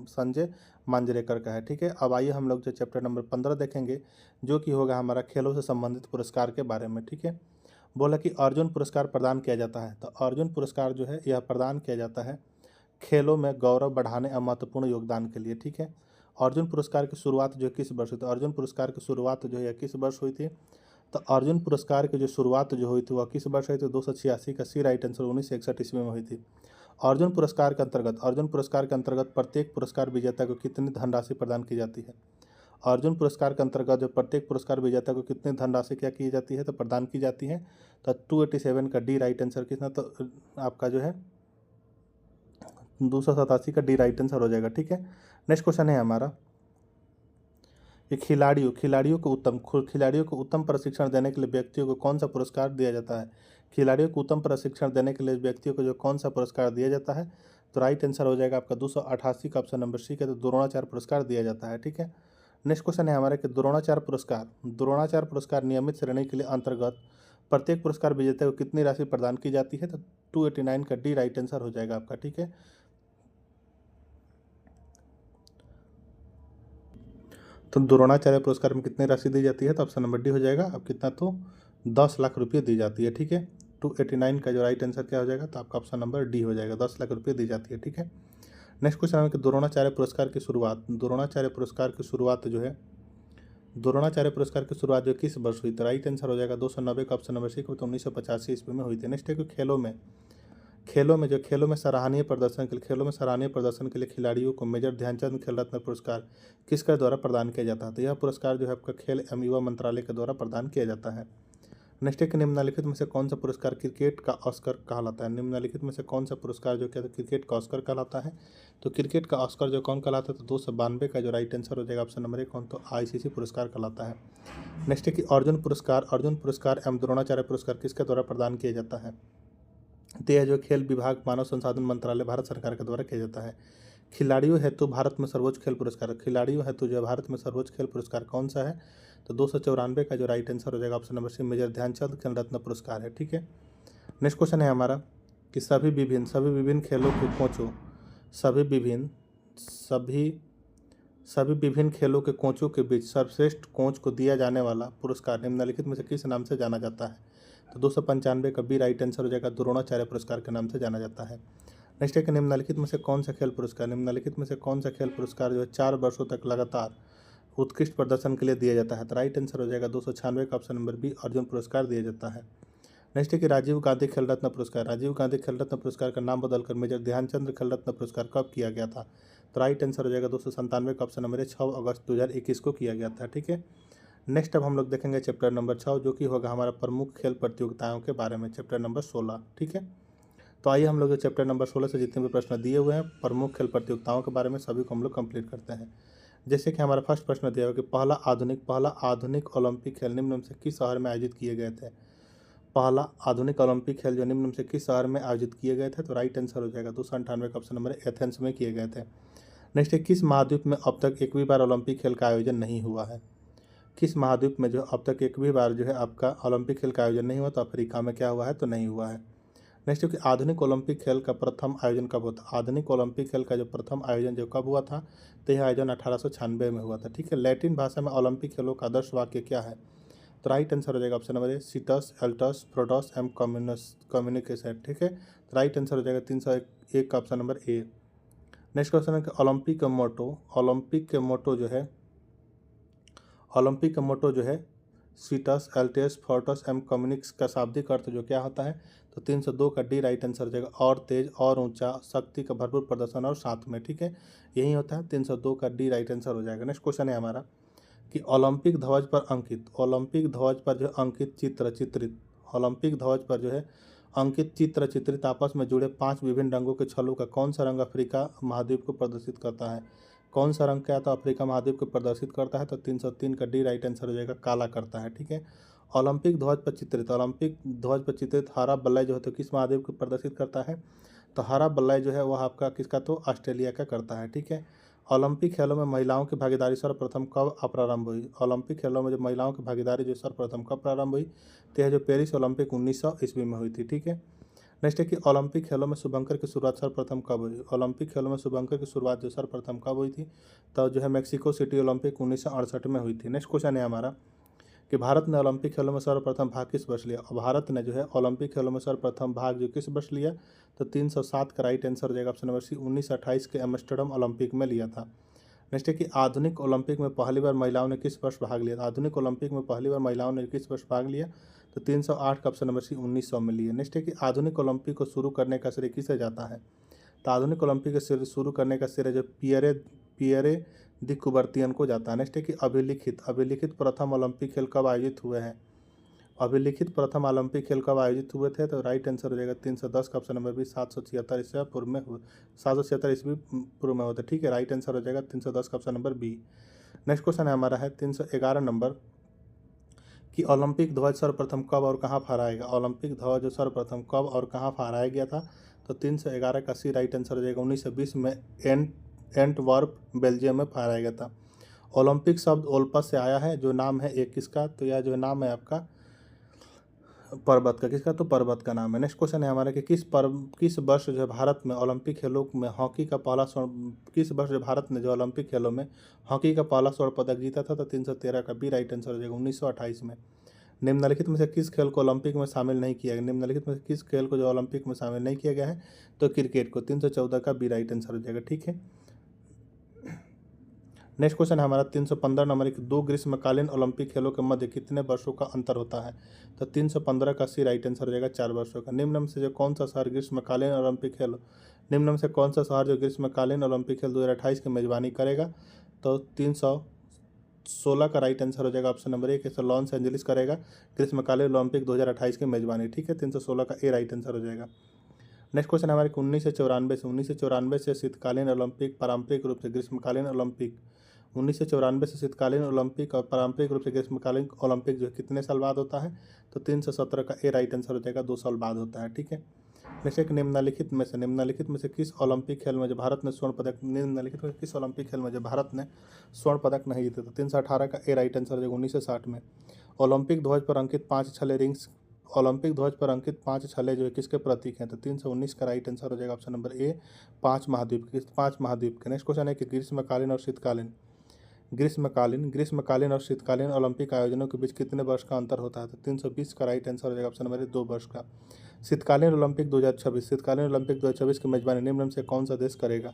संजय मांजरेकर का है। ठीक है, अब आइए हम लोग जो चैप्टर नंबर 15 देखेंगे, जो कि होगा हमारा खेलों से संबंधित पुरस्कार के बारे में। ठीक है, बोला कि अर्जुन पुरस्कार प्रदान किया जाता है। तो अर्जुन पुरस्कार जो है यह प्रदान किया जाता है खेलों में गौरव बढ़ाने और महत्वपूर्ण योगदान के लिए। ठीक है, अर्जुन पुरस्कार की शुरुआत जो किस वर्ष हुई थी? अर्जुन पुरस्कार की शुरुआत जो है किस वर्ष हुई थी? तो अर्जुन पुरस्कार की जो शुरुआत जो हुई थी वह किस वर्ष हुई थी? 286 का सी राइट आंसर 1961 ईस्वी में हुई थी। अर्जुन पुरस्कार के अंतर्गत प्रत्येक पुरस्कार विजेता को कितनी धनराशि प्रदान की जाती है? अर्जुन पुरस्कार के अंतर्गत जो प्रत्येक पुरस्कार विजेता को कितनी धनराशि क्या की जाती है? तो प्रदान की जाती है। तो 287 का डी राइट आंसर कितना? तो आपका जो है 287 का डी राइट आंसर हो जाएगा। ठीक है, नेक्स्ट क्वेश्चन है हमारा ये खिलाड़ियों को उत्तम प्रशिक्षण देने के लिए व्यक्तियों को कौन सा पुरस्कार दिया जाता है? खिलाड़ियों को उत्तम प्रशिक्षण देने के लिए व्यक्तियों को जो कौन सा पुरस्कार दिया जाता है? तो राइट आंसर हो जाएगा आपका 288 का ऑप्शन नंबर सी का, तो द्रोणाचार्य पुरस्कार दिया जाता है। ठीक है, नेक्स्ट क्वेश्चन है हमारे कि द्रोणाचार्य पुरस्कार नियमित श्रेणी के लिए अंतर्गत प्रत्येक पुरस्कार विजेता को कितनी राशि प्रदान की जाती है? तो 289 का डी राइट आंसर हो जाएगा आपका। ठीक है, तो द्रोणाचार्य पुरस्कार में कितनी राशि दी जाती है? तो ऑप्शन नंबर डी हो जाएगा। अब कितना, तो 10 लाख रुपये दी जाती है। ठीक है, 289 का जो राइट आंसर क्या हो जाएगा? तो आपका ऑप्शन नंबर डी हो जाएगा, 10 लाख रुपये दी जाती है। ठीक है, नेक्स्ट क्वेश्चन है कि द्रोणाचार्य पुरस्कार की शुरुआत जो किस वर्ष हुई? तो राइट आंसर हो जाएगा 290 का ऑप्शन नंबर सी को, तो 1985 ईस्वी में हुई थी। नेक्स्ट है कि खेलों में सराहनीय प्रदर्शन के लिए खिलाड़ियों को मेजर ध्यानचंद खेल रत्न पुरस्कार किसके द्वारा प्रदान किया जाता है? तो यह पुरस्कार जो है आपका खेल एवं युवा मंत्रालय के द्वारा प्रदान किया जाता है। नेक्स्ट है कि निम्नलिखित में से कौन सा पुरस्कार क्रिकेट का ऑस्कर कहलाता है? निम्नलिखित में से कौन सा पुरस्कार जो क्या क्रिकेट का ऑस्कर कहलाता है? तो क्रिकेट का ऑस्कर जो कौन कहलाता है? तो 292 का जो राइट आंसर हो जाएगा ऑप्शन नंबर 1, कौन? तो ICC पुरस्कार कहलाता है। नेक्स्ट है कि अर्जुन पुरस्कार एवं द्रोणाचार्य पुरस्कार किसके द्वारा प्रदान किया जाता है? तो यह जो खेल विभाग मानव संसाधन मंत्रालय भारत सरकार के द्वारा किया जाता है। खिलाड़ियों हेतु भारत में सर्वोच्च खेल पुरस्कार कौन सा है? तो 294 का जो राइट आंसर हो जाएगा option number C, major Dhyan Chand Khel Ratna पुरस्कार है। ठीक है, नेक्स्ट क्वेश्चन है हमारा कि सभी विभिन्न खेलों के कोचों के कोचों के बीच सर्वश्रेष्ठ कोच को दिया जाने वाला पुरस्कार निम्नलिखित में से किस नाम से जाना जाता है? तो 295 का बी राइट आंसर हो जाएगा, द्रोणाचार्य पुरस्कार के नाम से जाना जाता है। नेक्स्ट है कि निम्नलिखित में से कौन सा खेल पुरस्कार जो है 4 वर्षों तक लगातार उत्कृष्ट प्रदर्शन के लिए दिया जाता है? तो राइट आंसर हो जाएगा 296 का ऑप्शन नंबर बी, अर्जुन पुरस्कार दिया जाता है। नेक्स्ट है कि राजीव गांधी खेल रत्न पुरस्कार का नाम बदलकर मेजर ध्यानचंद खेल रत्न पुरस्कार कब किया गया था? तो राइट आंसर हो जाएगा 297 का ऑप्शन नंबर 6 अगस्त 2021 को किया गया था। ठीक है, नेक्स्ट अब हम लोग देखेंगे चैप्टर नंबर 6 जो कि होगा हमारा प्रमुख खेल प्रतियोगिताओं के बारे में, चैप्टर नंबर 16। ठीक है, तो आइए हम लोग चैप्टर नंबर 16 से जितने भी प्रश्न दिए हुए हैं प्रमुख खेल प्रतियोगिताओं के बारे में सभी को हम लोग कंप्लीट करते हैं। जैसे कि हमारा फर्स्ट प्रश्न दिया हुआ कि पहला आधुनिक ओलंपिक खेल निम्न में से किस शहर में आयोजित किए गए थे? पहला आधुनिक ओलंपिक खेल जो निम्न में से किस शहर में आयोजित किए गए थे? तो राइट आंसर हो जाएगा 298 का ऑप्शन नंबर एथेंस में किए गए थे। नेक्स्ट है किस महाद्वीप में अब तक एक भी बार ओलंपिक खेल का आयोजन नहीं हुआ है? किस महाद्वीप में जो अब तक एक भी बार जो है आपका ओलंपिक खेल का आयोजन नहीं हुआ? तो अफ्रीका में क्या हुआ है? तो नहीं हुआ है। नेक्स्ट है कि आधुनिक ओलंपिक खेल का प्रथम आयोजन कब हुआ था? आधुनिक ओलंपिक खेल का जो प्रथम आयोजन जो कब हुआ था? तो यह आयोजन 1896 में हुआ था। ठीक है, लैटिन भाषा में ओलंपिक खेलों का आदर्श वाक्य क्या है? तो राइट आंसर हो जाएगा ऑप्शन नंबर ए, सीटस एल्टस प्रोटस एम कम्युनिकेशन। ठीक है, तो राइट आंसर हो जाएगा 301 का option number A. Next question है कि ओलंपिक का मोटो जो है सीटस एल्टेस फोर्टस एम कम्युनिक्स का शाब्दिक अर्थ जो क्या होता है? तो 302 का डी राइट आंसर हो जाएगा, और तेज और ऊंचा, शक्ति का भरपूर प्रदर्शन और साथ में। ठीक है, यही होता है, 302 का डी राइट आंसर हो जाएगा। नेक्स्ट क्वेश्चन है हमारा कि ओलंपिक ध्वज पर अंकित चित्र चित्रित आपस में जुड़े 5 विभिन्न रंगों के छल्लों का कौन सा रंग अफ्रीका महाद्वीप को प्रदर्शित करता है? कौन सा रंग क्या तो अफ्रीका महाद्वीप को प्रदर्शित करता है? तो 303 का डी राइट आंसर हो जाएगा, काला करता है। ठीक है, ओलंपिक ध्वज पर चित्रित हरा बल्ला जो है तो किस महाद्वीप को प्रदर्शित करता है? तो हरा बल्ला जो है वह आपका किसका? तो ऑस्ट्रेलिया का करता है। ठीक है, ओलंपिक खेलों में महिलाओं की भागीदारी सर्वप्रथम कब प्रारंभ हुई? ओलंपिक खेलों में जो महिलाओं की भागीदारी जो सर्वप्रथम कब प्रारंभ हुई? तो यह जो पेरिस ओलंपिक 1900 ईस्वी में हुई थी। ठीक है, नेक्स्ट है कि ओलंपिक खेलों में शुभंकर की शुरुआत सर्वप्रथम कब हुई? ओलंपिक खेलों में शुभंकर की शुरुआत जो सर्वप्रथम कब हुई थी? तो जो है मेक्सिको सिटी ओलंपिक 1968 में हुई थी। नेक्स्ट क्वेश्चन है हमारा कि भारत ने ओलंपिक खेलों में सर्वप्रथम भाग किस वर्ष लिया? और भारत ने जो है ओलंपिक खेलों में सर्वप्रथम भाग जो किस वर्ष लिया? तो 307 का राइट आंसर हो जाएगा ऑप्शन नंबर सी, 1928 के एम्स्टर्डम ओलंपिक में लिया था। नेक्स्ट है कि आधुनिक ओलंपिक में पहली बार महिलाओं ने किस वर्ष भाग लिया? आधुनिक ओलंपिक में पहली बार महिलाओं ने किस वर्ष भाग लिया? तो 308 का ऑप्शन नंबर सी, 1900 में लिया। नेक्स्ट है कि आधुनिक ओलंपिक को शुरू करने का श्रेय किसे जाता है? तो आधुनिक ओलंपिक के शुरू करने का श्रेय जो पियरे दी कुबर्तियन को जाता है। नेक्स्ट है कि अभिलिखित प्रथम ओलंपिक खेल कब आयोजित हुए हैं? अभिलिखित प्रथम ओलंपिक खेल कब आयोजित हुए थे? तो राइट आंसर हो जाएगा 310 का ऑप्शन नंबर बी, 776 ईस्वी पूर्व में हुआ था। ठीक है, राइट आंसर हो जाएगा 310 का option number B. Next question है हमारा है 311 नंबर कि ओलंपिक ध्वज सर्वप्रथम कब और कहाँ फहराया गया। ओलंपिक ध्वज सर्वप्रथम कब और कहाँ फहराया गया था, तो 311 का सी राइट आंसर हो जाएगा 1920 में एंटवर्प बेल्जियम में फहराया गया था। ओलंपिक शब्द ओलपस से आया है, जो नाम है एक किसका, तो यह जो नाम है आपका पर्वत का, किसका, तो पर्वत का नाम है। नेक्स्ट क्वेश्चन है हमारा कि किस वर्ष जो है भारत में ओलंपिक खेलों में हॉकी का पहला स्वर्ण, किस वर्ष जो भारत ने जो ओलंपिक खेलों में हॉकी का पहला स्वर्ण पदक जीता था, तो 313 का बी राइट आंसर हो जाएगा 1928 में। निम्नलिखित में से किस खेल को ओलंपिक में शामिल नहीं किया गया, निम्नलिखित में से किस खेल को जो ओलंपिक में शामिल नहीं किया गया है, तो क्रिकेट को, 314 का बी राइट आंसर हो जाएगा। ठीक है, नेक्स्ट क्वेश्चन है हमारा 315 नंबर की, दो ग्रीष्मकालीन ओलंपिक खेलों के मध्य कितने वर्षों का अंतर होता है, तो 315 का सी राइट आंसर हो जाएगा 4 वर्षों का। निम्न में से जो कौन सा शहर ग्रीष्मकालीन ओलंपिक खेल, निम्न में से कौन सा शहर जो ग्रीष्मकालीन ओलंपिक खेल 2028 की मेजबानी करेगा, तो 316 का राइट आंसर हो जाएगा ऑप्शन नंबर ए, कि लॉस एंजलिस करेगा ग्रीष्मकालीन ओलंपिक 2028 की मेजबानी। ठीक है, 316 का ए राइट आंसर हो जाएगा। नेक्स्ट क्वेश्चन हमारे 1994 से शीतकालीन ओलंपिक पारंपरिक रूप से ग्रीष्मकालीन ओलंपिक, 1994 से शीतकालीन ओलंपिक और पारंपरिक रूप से ग्रीष्मकालीन ओलंपिक जो कितने साल बाद होता है, तो 317 का ए राइट आंसर हो जाएगा 2 साल बाद होता है। ठीक है, नेक्स्ट एक निम्नलिखित में से किस ओलंपिक खेल में जो भारत ने स्वर्ण पदक, निम्नलिखित में किस ओलंपिक खेल में जो भारत ने स्वर्ण पदक नहीं जीते, तो 318 का ए राइट आंसर हो जाएगा 1960 में। ओलंपिक ध्वज पर अंकित 5 छले रिंग्स, ओलंपिक ध्वज पर अंकित 5 छले जो है किसके प्रतीक हैं, तो 319 का राइट आंसर हो जाएगा ऑप्शन नंबर ए, 5 महाद्वीप के। नेक्स्ट क्वेश्चन है कि ग्रीष्मकालीन और शीतकालीन ओलंपिक आयोजनों के बीच कितने वर्ष का अंतर होता है, तो 320 का राइट आंसर हो जाएगा ऑप्शन नंबर ए, 2 वर्ष का। शीतकालीन ओलंपिक 2026 की मेजबानी निम्न में से कौन सा देश करेगा,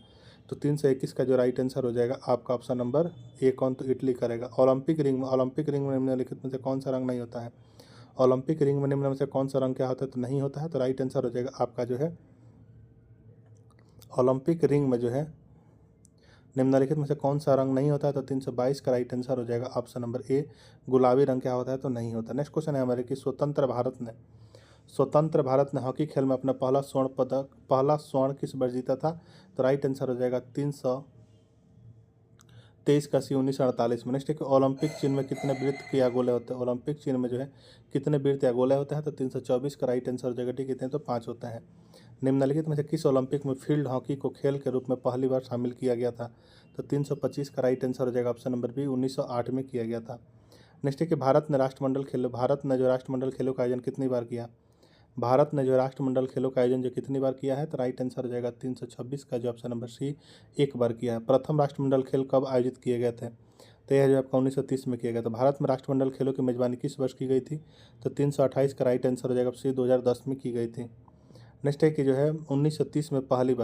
तो 321 का जो राइट आंसर हो जाएगा आपका ऑप्शन नंबर ए, कौन, तो इटली करेगा। ओलंपिक रिंग में निम्नलिखित में से कौन सा रंग नहीं होता है, ओलंपिक रिंग में निम्न में से कौन सा रंग क्या होता है, तो नहीं होता है, तो राइट आंसर हो जाएगा आपका जो है ओलंपिक रिंग में जो है निम्नलिखित में से कौन सा रंग नहीं होता है, तो 322 का राइट आंसर हो जाएगा ऑप्शन नंबर ए, गुलाबी रंग क्या होता है, तो नहीं होता। नेक्स्ट क्वेश्चन है हमारे कि स्वतंत्र भारत ने हॉकी खेल में अपना पहला स्वर्ण किस वर्ष जीता था, तो राइट आंसर हो जाएगा 323 का सी 1948 में। नेक्स्ट है कि ओलंपिक चिन्ह में कितने वृत्त या गोले होते हैं, ओलंपिक चिन्ह में जो है कितने वृत्त या गोले होते हैं, तो 324 का राइट आंसर हो जाएगा। ठीक, कितने, तो 5 होते हैं। निम्नलिखित में से किस ओलंपिक में फील्ड हॉकी को खेल के रूप में पहली बार शामिल किया गया था, तो 325 का राइट आंसर हो जाएगा ऑप्शन नंबर बी, 1908 में किया गया था। नेक्स्ट है कि भारत ने जो राष्ट्रमंडल खेलों का आयोजन कितनी बार किया, भारत ने जो राष्ट्रमंडल खेलों का आयोजन जो कितनी बार किया है, तो राइट आंसर हो जाएगा 326 का जो ऑप्शन नंबर सी, 1 बार किया है। प्रथम राष्ट्रमंडल खेल कब आयोजित किए गए थे, तो यह जो आपका 1930 में किया गया था। भारत में राष्ट्रमंडल खेलों की मेजबानी किस वर्ष की गई थी, तो 328 का राइट आंसर हो जाएगा सी, 2010 में की गई थी। नेक्स्ट है कि जो है 1930 में पहली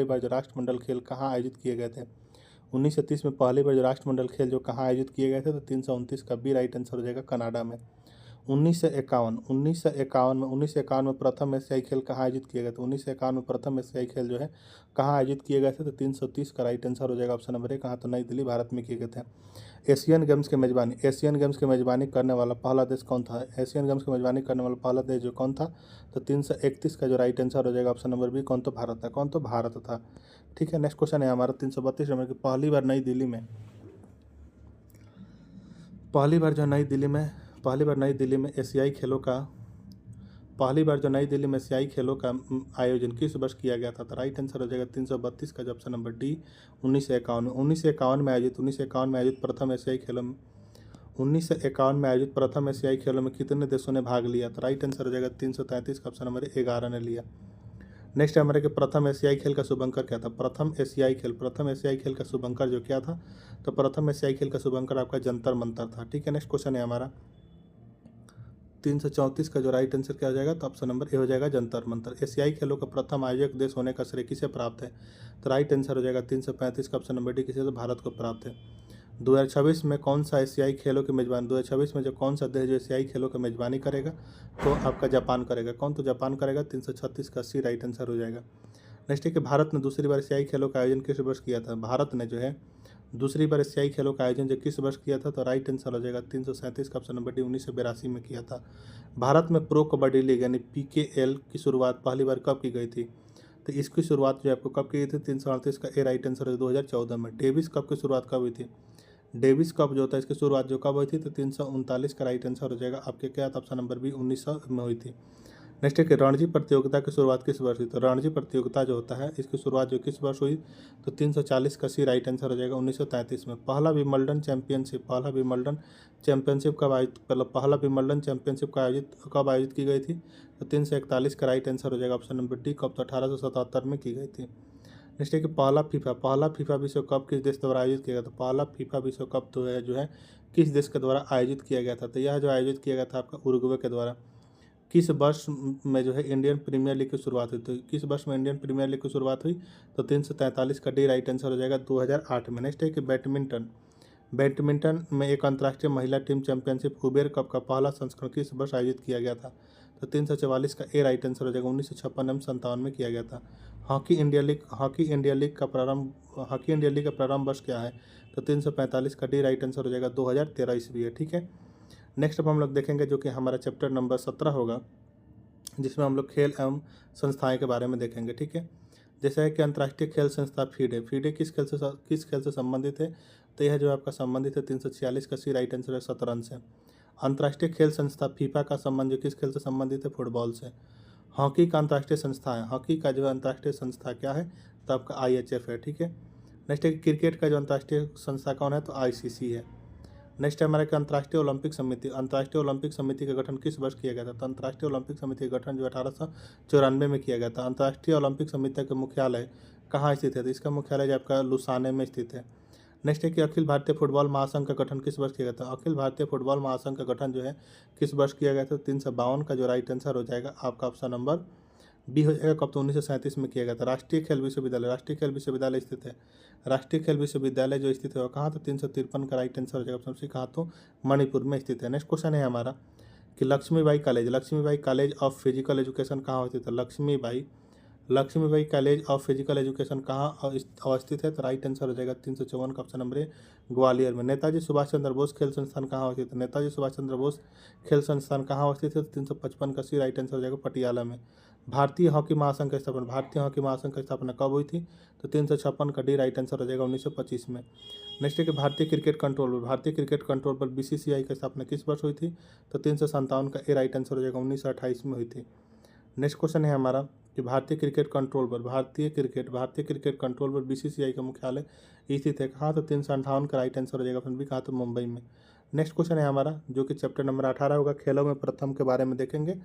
बार जो राष्ट्रमंडल खेल कहाँ आयोजित किए गए थे, 1930 में पहली बार जो राष्ट्रमंडल खेल जो कहाँ आयोजित किए गए थे, तो 329 का बी राइट आंसर हो जाएगा कनाडा में। 1951 में प्रथम एशियाई खेल कहाँ आयोजित किए गए थे, 1951 में प्रथम एशियाई खेल जो है कहाँ आयोजित किए गए थे, तो 330 का राइट आंसर हो जाएगा ऑप्शन नंबर ए, कहाँ, तो नई दिल्ली, भारत में किए गए थे। एशियन गेम्स की मेजबानी करने वाला पहला देश कौन था, एशियन गेम्स की मेजबानी करने वाला पहला देश जो कौन था, तो 331 का जो राइट आंसर हो जाएगा ऑप्शन नंबर बी, कौन, तो भारत था। ठीक है, नेक्स्ट क्वेश्चन है हमारा 332 नंबर की, पहली बार नई दिल्ली में एशियाई खेलों का आयोजन किस वर्ष किया गया था, तो राइट आंसर हो जाएगा 332 का जो ऑप्शन नंबर डी, 1951 में आयोजित प्रथम एशियाई खेलों में कितने देशों ने भाग लिया, तो राइट आंसर हो जाएगा 333 का ऑप्शन नंबर 11 ने लिया। नेक्स्ट हमारे के प्रथम एशियाई खेल का शुभंकर क्या था, प्रथम एशियाई खेल का शुभंकर जो क्या था, तो प्रथम एशियाई खेल का शुभंकर आपका जंतर मंतर था। ठीक है, नेक्स्ट क्वेश्चन है हमारा 334 का जो राइट आंसर क्या हो जाएगा, तो ऑप्शन नंबर ए हो जाएगा जंतर मंतर। एशियाई खेलों का प्रथम आयोजक देश होने का श्रेय किसे प्राप्त है, तो राइट आंसर हो जाएगा 335 का ऑप्शन नंबर डी, किसे, तो भारत को प्राप्त है। 2026 में कौन सा एशियाई खेलों की मेजबानी, 2026 में जो कौन सा देश जो एशियाई खेलों की मेजबानी करेगा, तो आपका जापान करेगा, कौन, तो जापान करेगा, 336 का सी राइट आंसर हो जाएगा। नेक्स्ट है कि भारत ने दूसरी बार एशियाई खेलों का आयोजन किस वर्ष किया था, भारत ने जो है दूसरी बार एशियाई खेलों का आयोजन जो किस वर्ष किया था, तो राइट आंसर हो जाएगा 337 का ऑप्शन नंबर डी, 1982 में किया था। भारत में प्रो कबड्डी लीग यानी PKL की शुरुआत पहली बार कब की गई थी, तो इसकी शुरुआत जो आपको कब की गई थी? 338 का ए राइट आंसर है 2014 में। डेविस कप की शुरुआत कब हुई थी? डेविस कप जो होता है इसकी शुरुआत जो कब हुई थी? तो 339 का राइट आंसर हो जाएगा आपके क्या? ऑप्शन नंबर बी 1900 में हुई थी। नेक्स्ट है कि रणजी प्रतियोगिता की शुरुआत किस वर्ष हुई? तो रणजी प्रतियोगिता जो होता है इसकी शुरुआत जो किस वर्ष हुई? तो 340 का सी राइट आंसर हो जाएगा 1933 में। पहला विंबलडन चैंपियनशिप पहला विंबलडन चैंपियनशिप कब आयोजित की गई थी? तो 341 का राइट आंसर हो जाएगा ऑप्शन नंबर डी। कब? तो 1877 में की गई थी। नेक्स्ट है कि पहला फीफा विश्व कप किस देश द्वारा आयोजित किया गया था? पहला फीफा विश्व कप जो है किस देश के द्वारा आयोजित किया गया था? तो यह जो आयोजित किया गया था आपका उरुग्वे के द्वारा। किस वर्ष में जो है इंडियन प्रीमियर लीग की शुरुआत हुई? तो किस वर्ष में इंडियन प्रीमियर लीग की शुरुआत हुई? तो 343 का डी राइट आंसर हो जाएगा 2008 में। नेक्स्ट है कि बैडमिंटन में एक अंतर्राष्ट्रीय महिला टीम चैंपियनशिप उबेर कप का पहला संस्करण किस वर्ष आयोजित किया गया था? तो 344 का ए राइट आंसर हो जाएगा 1956 एवं 57 में किया गया था। हॉकी इंडिया लीग का प्रारंभ वर्ष क्या है? तो 345 का डी राइट आंसर हो जाएगा 2013 ईस्वी है। ठीक है। नेक्स्ट अब हम लोग देखेंगे जो कि हमारा चैप्टर नंबर 17 होगा, जिसमें हम लोग खेल एवं संस्थाएं के बारे में देखेंगे। ठीक है। जैसे है कि अंतर्राष्ट्रीय खेल संस्था फीडे किस खेल से संबंधित है? तो यह जो आपका संबंधित है 346 का सी राइट आंसर है शतरंज से। अंतर्राष्ट्रीय खेल संस्था फीफा का संबंध जो किस खेल से संबंधित है? फुटबॉल से। हॉकी का अंतर्राष्ट्रीय संस्था है, हॉकी का जो अंतर्राष्ट्रीय संस्था क्या है? तो आपका IHF है। ठीक है। नेक्स्ट है क्रिकेट का जो अंतर्राष्ट्रीय संस्था कौन है? तो ICC है। नेक्स्ट है हमारा अंतर्राष्ट्रीय ओलंपिक समिति का गठन किस वर्ष किया गया था? तो अंतर्राष्ट्रीय ओलंपिक समिति का गठन जो 1894 में किया गया था। अंतर्राष्ट्रीय ओलंपिक समिति का मुख्यालय कहाँ स्थित है? तो इसका मुख्यालय जो आपका लुसाने में स्थित है। नेक्स्ट है कि अखिल भारतीय फुटबॉल महासंघ का गठन किस वर्ष किया गया था? अखिल भारतीय फुटबॉल महासंघ का गठन जो है किस वर्ष किया गया था? 352 का जो राइट आंसर हो जाएगा आपका ऑप्शन नंबर बी हो जाएगा। कब? तो 1937 में किया गया था। राष्ट्रीय खेल विश्वविद्यालय स्थित है। राष्ट्रीय खेल विश्वविद्यालय जो स्थित है कहाँ? तो 353 का राइट आंसर हो जाएगा ऑप्शन सी। कहाँ? तो मणिपुर में स्थित है। नेक्स्ट क्वेश्चन है हमारा कि Lakshmibai college of physical education कहाँ स्थित है? Lakshmibai college of physical education कहाँ अवस्थित है? तो राइट आंसर हो जाएगा 354 का ऑप्शन नंबर ए, ग्वालियर में। नेताजी सुभाष चंद्र बोस खेल संस्थान कहाँ अवस्थित है? नेताजी सुभाष चंद्र बोस खेल संस्थान कहाँ अवस्थित है? तो 355 का सी राइट आंसर हो जाएगा पटियाला में। भारतीय हॉकी महासंघ की स्थापना कब हुई थी? तो 356 का डी राइट आंसर हो जाएगा 1925 में। नेक्स्ट है कि भारतीय क्रिकेट कंट्रोल बोर्ड BCCI की स्थापना किस वर्ष हुई थी? तो 357 का ए राइट आंसर हो जाएगा 1928 में हुई थी। नेक्स्ट क्वेश्चन है हमारा कि भारतीय क्रिकेट कंट्रोल बोर्ड BCCI का मुख्यालय स्थित है कहाँ? तो 358 का राइट आंसर हो जाएगा ऑप्शन बी। कहाँ? तो मुंबई में। नेक्स्ट क्वेश्चन है हमारा जो कि चैप्टर नंबर 18 होगा, खेलों में प्रथम के बारे में देखेंगे।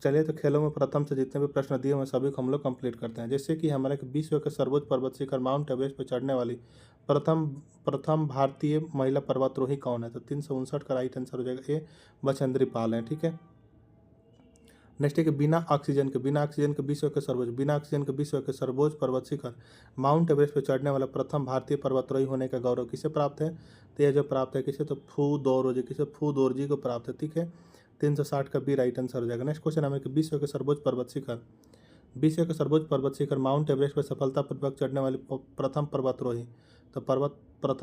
चलिए तो खेलों में प्रथम से जितने भी प्रश्न दिए हुए सभी को हम लोग कंप्लीट करते हैं। जैसे कि हमारे विश्व के सर्वोच्च पर्वत शिखर माउंट एवरेस्ट पर चढ़ने वाली प्रथम भारतीय महिला पर्वतारोही कौन है? तो 359 का राइट आंसर हो जाएगा ए, बछेंद्री पाल है। ठीक है। नेक्स्ट है कि बिना ऑक्सीजन के विश्व के सर्वोच्च पर्वत शिखर माउंट एवरेस्ट पर चढ़ने वाला प्रथम भारतीय पर्वतारोही होने का गौरव किसे प्राप्त है? तो यह जो प्राप्त है किसे? तो फू दोरजी को प्राप्त है। ठीक है। 360 का बी राइट आंसर हो जाएगा। नेक्स्ट क्वेश्चन हमें कि विश्व के सर्वोच्च पर्वत शिखर माउंट एवरेस्ट पर सफलतापूर्वक चढ़ने वाली प्रथम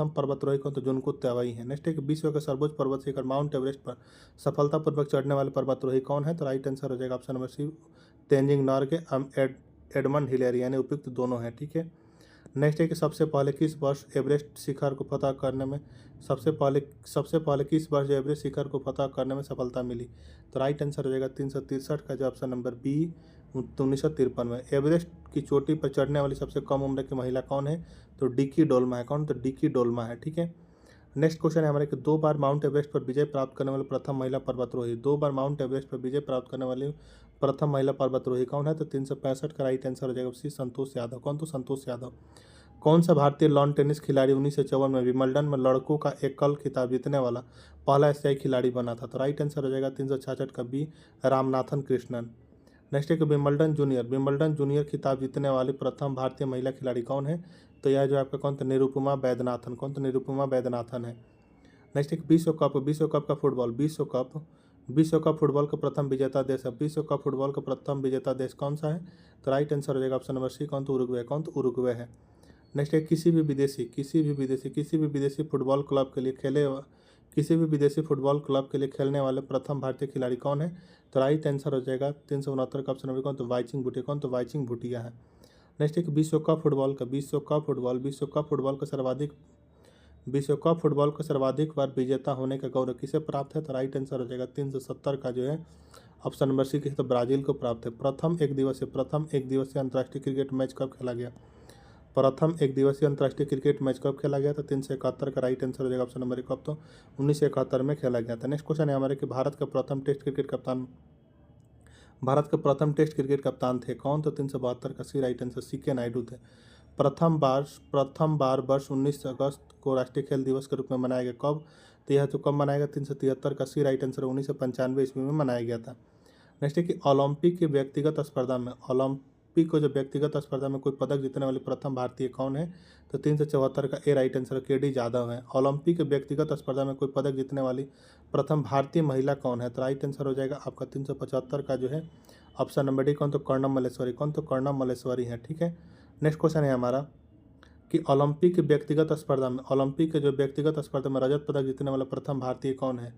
पर्वतारोही कौन? तो जुनको त्यावाई है। नेक्स्ट है कि विश्व के सर्वोच्च पर्वत शिखर माउंट एवरेस्ट पर सफलतापूर्वक चढ़ने वाले पर्वतारोही कौन है? तो राइट आंसर हो जाएगा option number C, Tenzing Norgay Edmund Hillary, यानी उपयुक्त दोनों है। ठीक है। नेक्स्ट है कि सबसे पहले किस वर्ष एवरेस्ट शिखर को फतह करने में सफलता मिली? तो राइट आंसर हो जाएगा 363 का जो ऑप्शन नंबर बी 1953 में। एवरेस्ट की चोटी पर चढ़ने वाली सबसे कम उम्र की महिला कौन है? तो डिकी डोल्मा है। कौन? तो डिकी डोल्मा है। ठीक है। नेक्स्ट क्वेश्चन है हमारे कि 2 बार माउंट एवरेस्ट पर विजय प्राप्त करने वाली प्रथम महिला पर्वतारोही कौन है? तो 365 का राइट आंसर हो जाएगा सी, संतोष यादव। कौन? तो संतोष यादव। कौन सा भारतीय लॉन टेनिस खिलाड़ी 1954 में विंबलडन में लड़कों का एकल खिताब जीतने वाला पहला एशियाई खिलाड़ी बना था? तो राइट आंसर हो जाएगा 366 का बी, रामनाथन कृष्णन। नेक्स्ट है कि विंबलडन जूनियर खिताब जीतने वाली प्रथम भारतीय महिला खिलाड़ी कौन है? तो यह जो आपका कौन? तो निरुपमा वैद्यनाथन। कौन? तो निरुपमा वैद्यनाथन है। नेक्स्ट है कि विश्व कप फुटबॉल का प्रथम विजेता देश कौन सा है? तो राइट आंसर हो जाएगा ऑप्शन नंबर सी, कौन? तो उरुग्वे। कौन? तो उरुग्वे है। नेक्स्ट है किसी भी विदेशी फुटबॉल क्लब के लिए किसी भी विदेशी फुटबॉल क्लब के लिए खेलने वाले प्रथम भारतीय खिलाड़ी कौन है? तो राइट आंसर हो जाएगा 369 का ऑप्शन नंबर कौन? तो वाईचिंग भूटिया। कौन? तो वाईचिंग भूटिया है। नेक्स्ट एक विश्व कप फुटबॉल का विश्व कप फुटबॉल का सर्वाधिक बार विजेता होने का गौरव किसे प्राप्त है? तो राइट आंसर हो जाएगा 370 का जो है ऑप्शन नंबर सी तो ब्राजील को प्राप्त है। प्रथम एक दिवसीय अंतर्राष्ट्रीय क्रिकेट मैच कब खेला गया? प्रथम एक दिवसीय अंतर्राष्ट्रीय क्रिकेट मैच कब खेला गया था? 371 का राइट आंसर हो जाएगा ऑप्शन नंबर कब? तो 1971 में खेला गया था। नेक्स्ट क्वेश्चन है हमारे कि भारत के प्रथम टेस्ट क्रिकेट कप्तान थे कौन? तो 372 का सी राइट आंसर CK नायडू थे। प्रथम बार वर्ष 19 अगस्त को राष्ट्रीय खेल दिवस के रूप में मनाया गया कब? तो यह तो कब मनाया गया? 373 का सी राइट आंसर 1995 ईस्वी में मनाया गया था। नेक्स्ट है कि ओलंपिक को जो व्यक्तिगत स्पर्धा में कोई पदक जीतने वाले प्रथम भारतीय कौन है? तो 374 का ए राइट आंसर KD यादव है। ओलंपिक के व्यक्तिगत स्पर्धा में कोई पदक जीतने वाली प्रथम भारतीय महिला कौन है? तो राइट आंसर हो जाएगा आपका 375 का जो है ऑप्शन नंबर डी कौन? तो कर्णम मल्लेश्वरी। कौन? तो कर्णम मल्लेश्वरी है। ठीक है। नेक्स्ट क्वेश्चन है हमारा कि ओलंपिक के व्यक्तिगत स्पर्धा में रजत पदक जीतने वाला प्रथम भारतीय कौन है?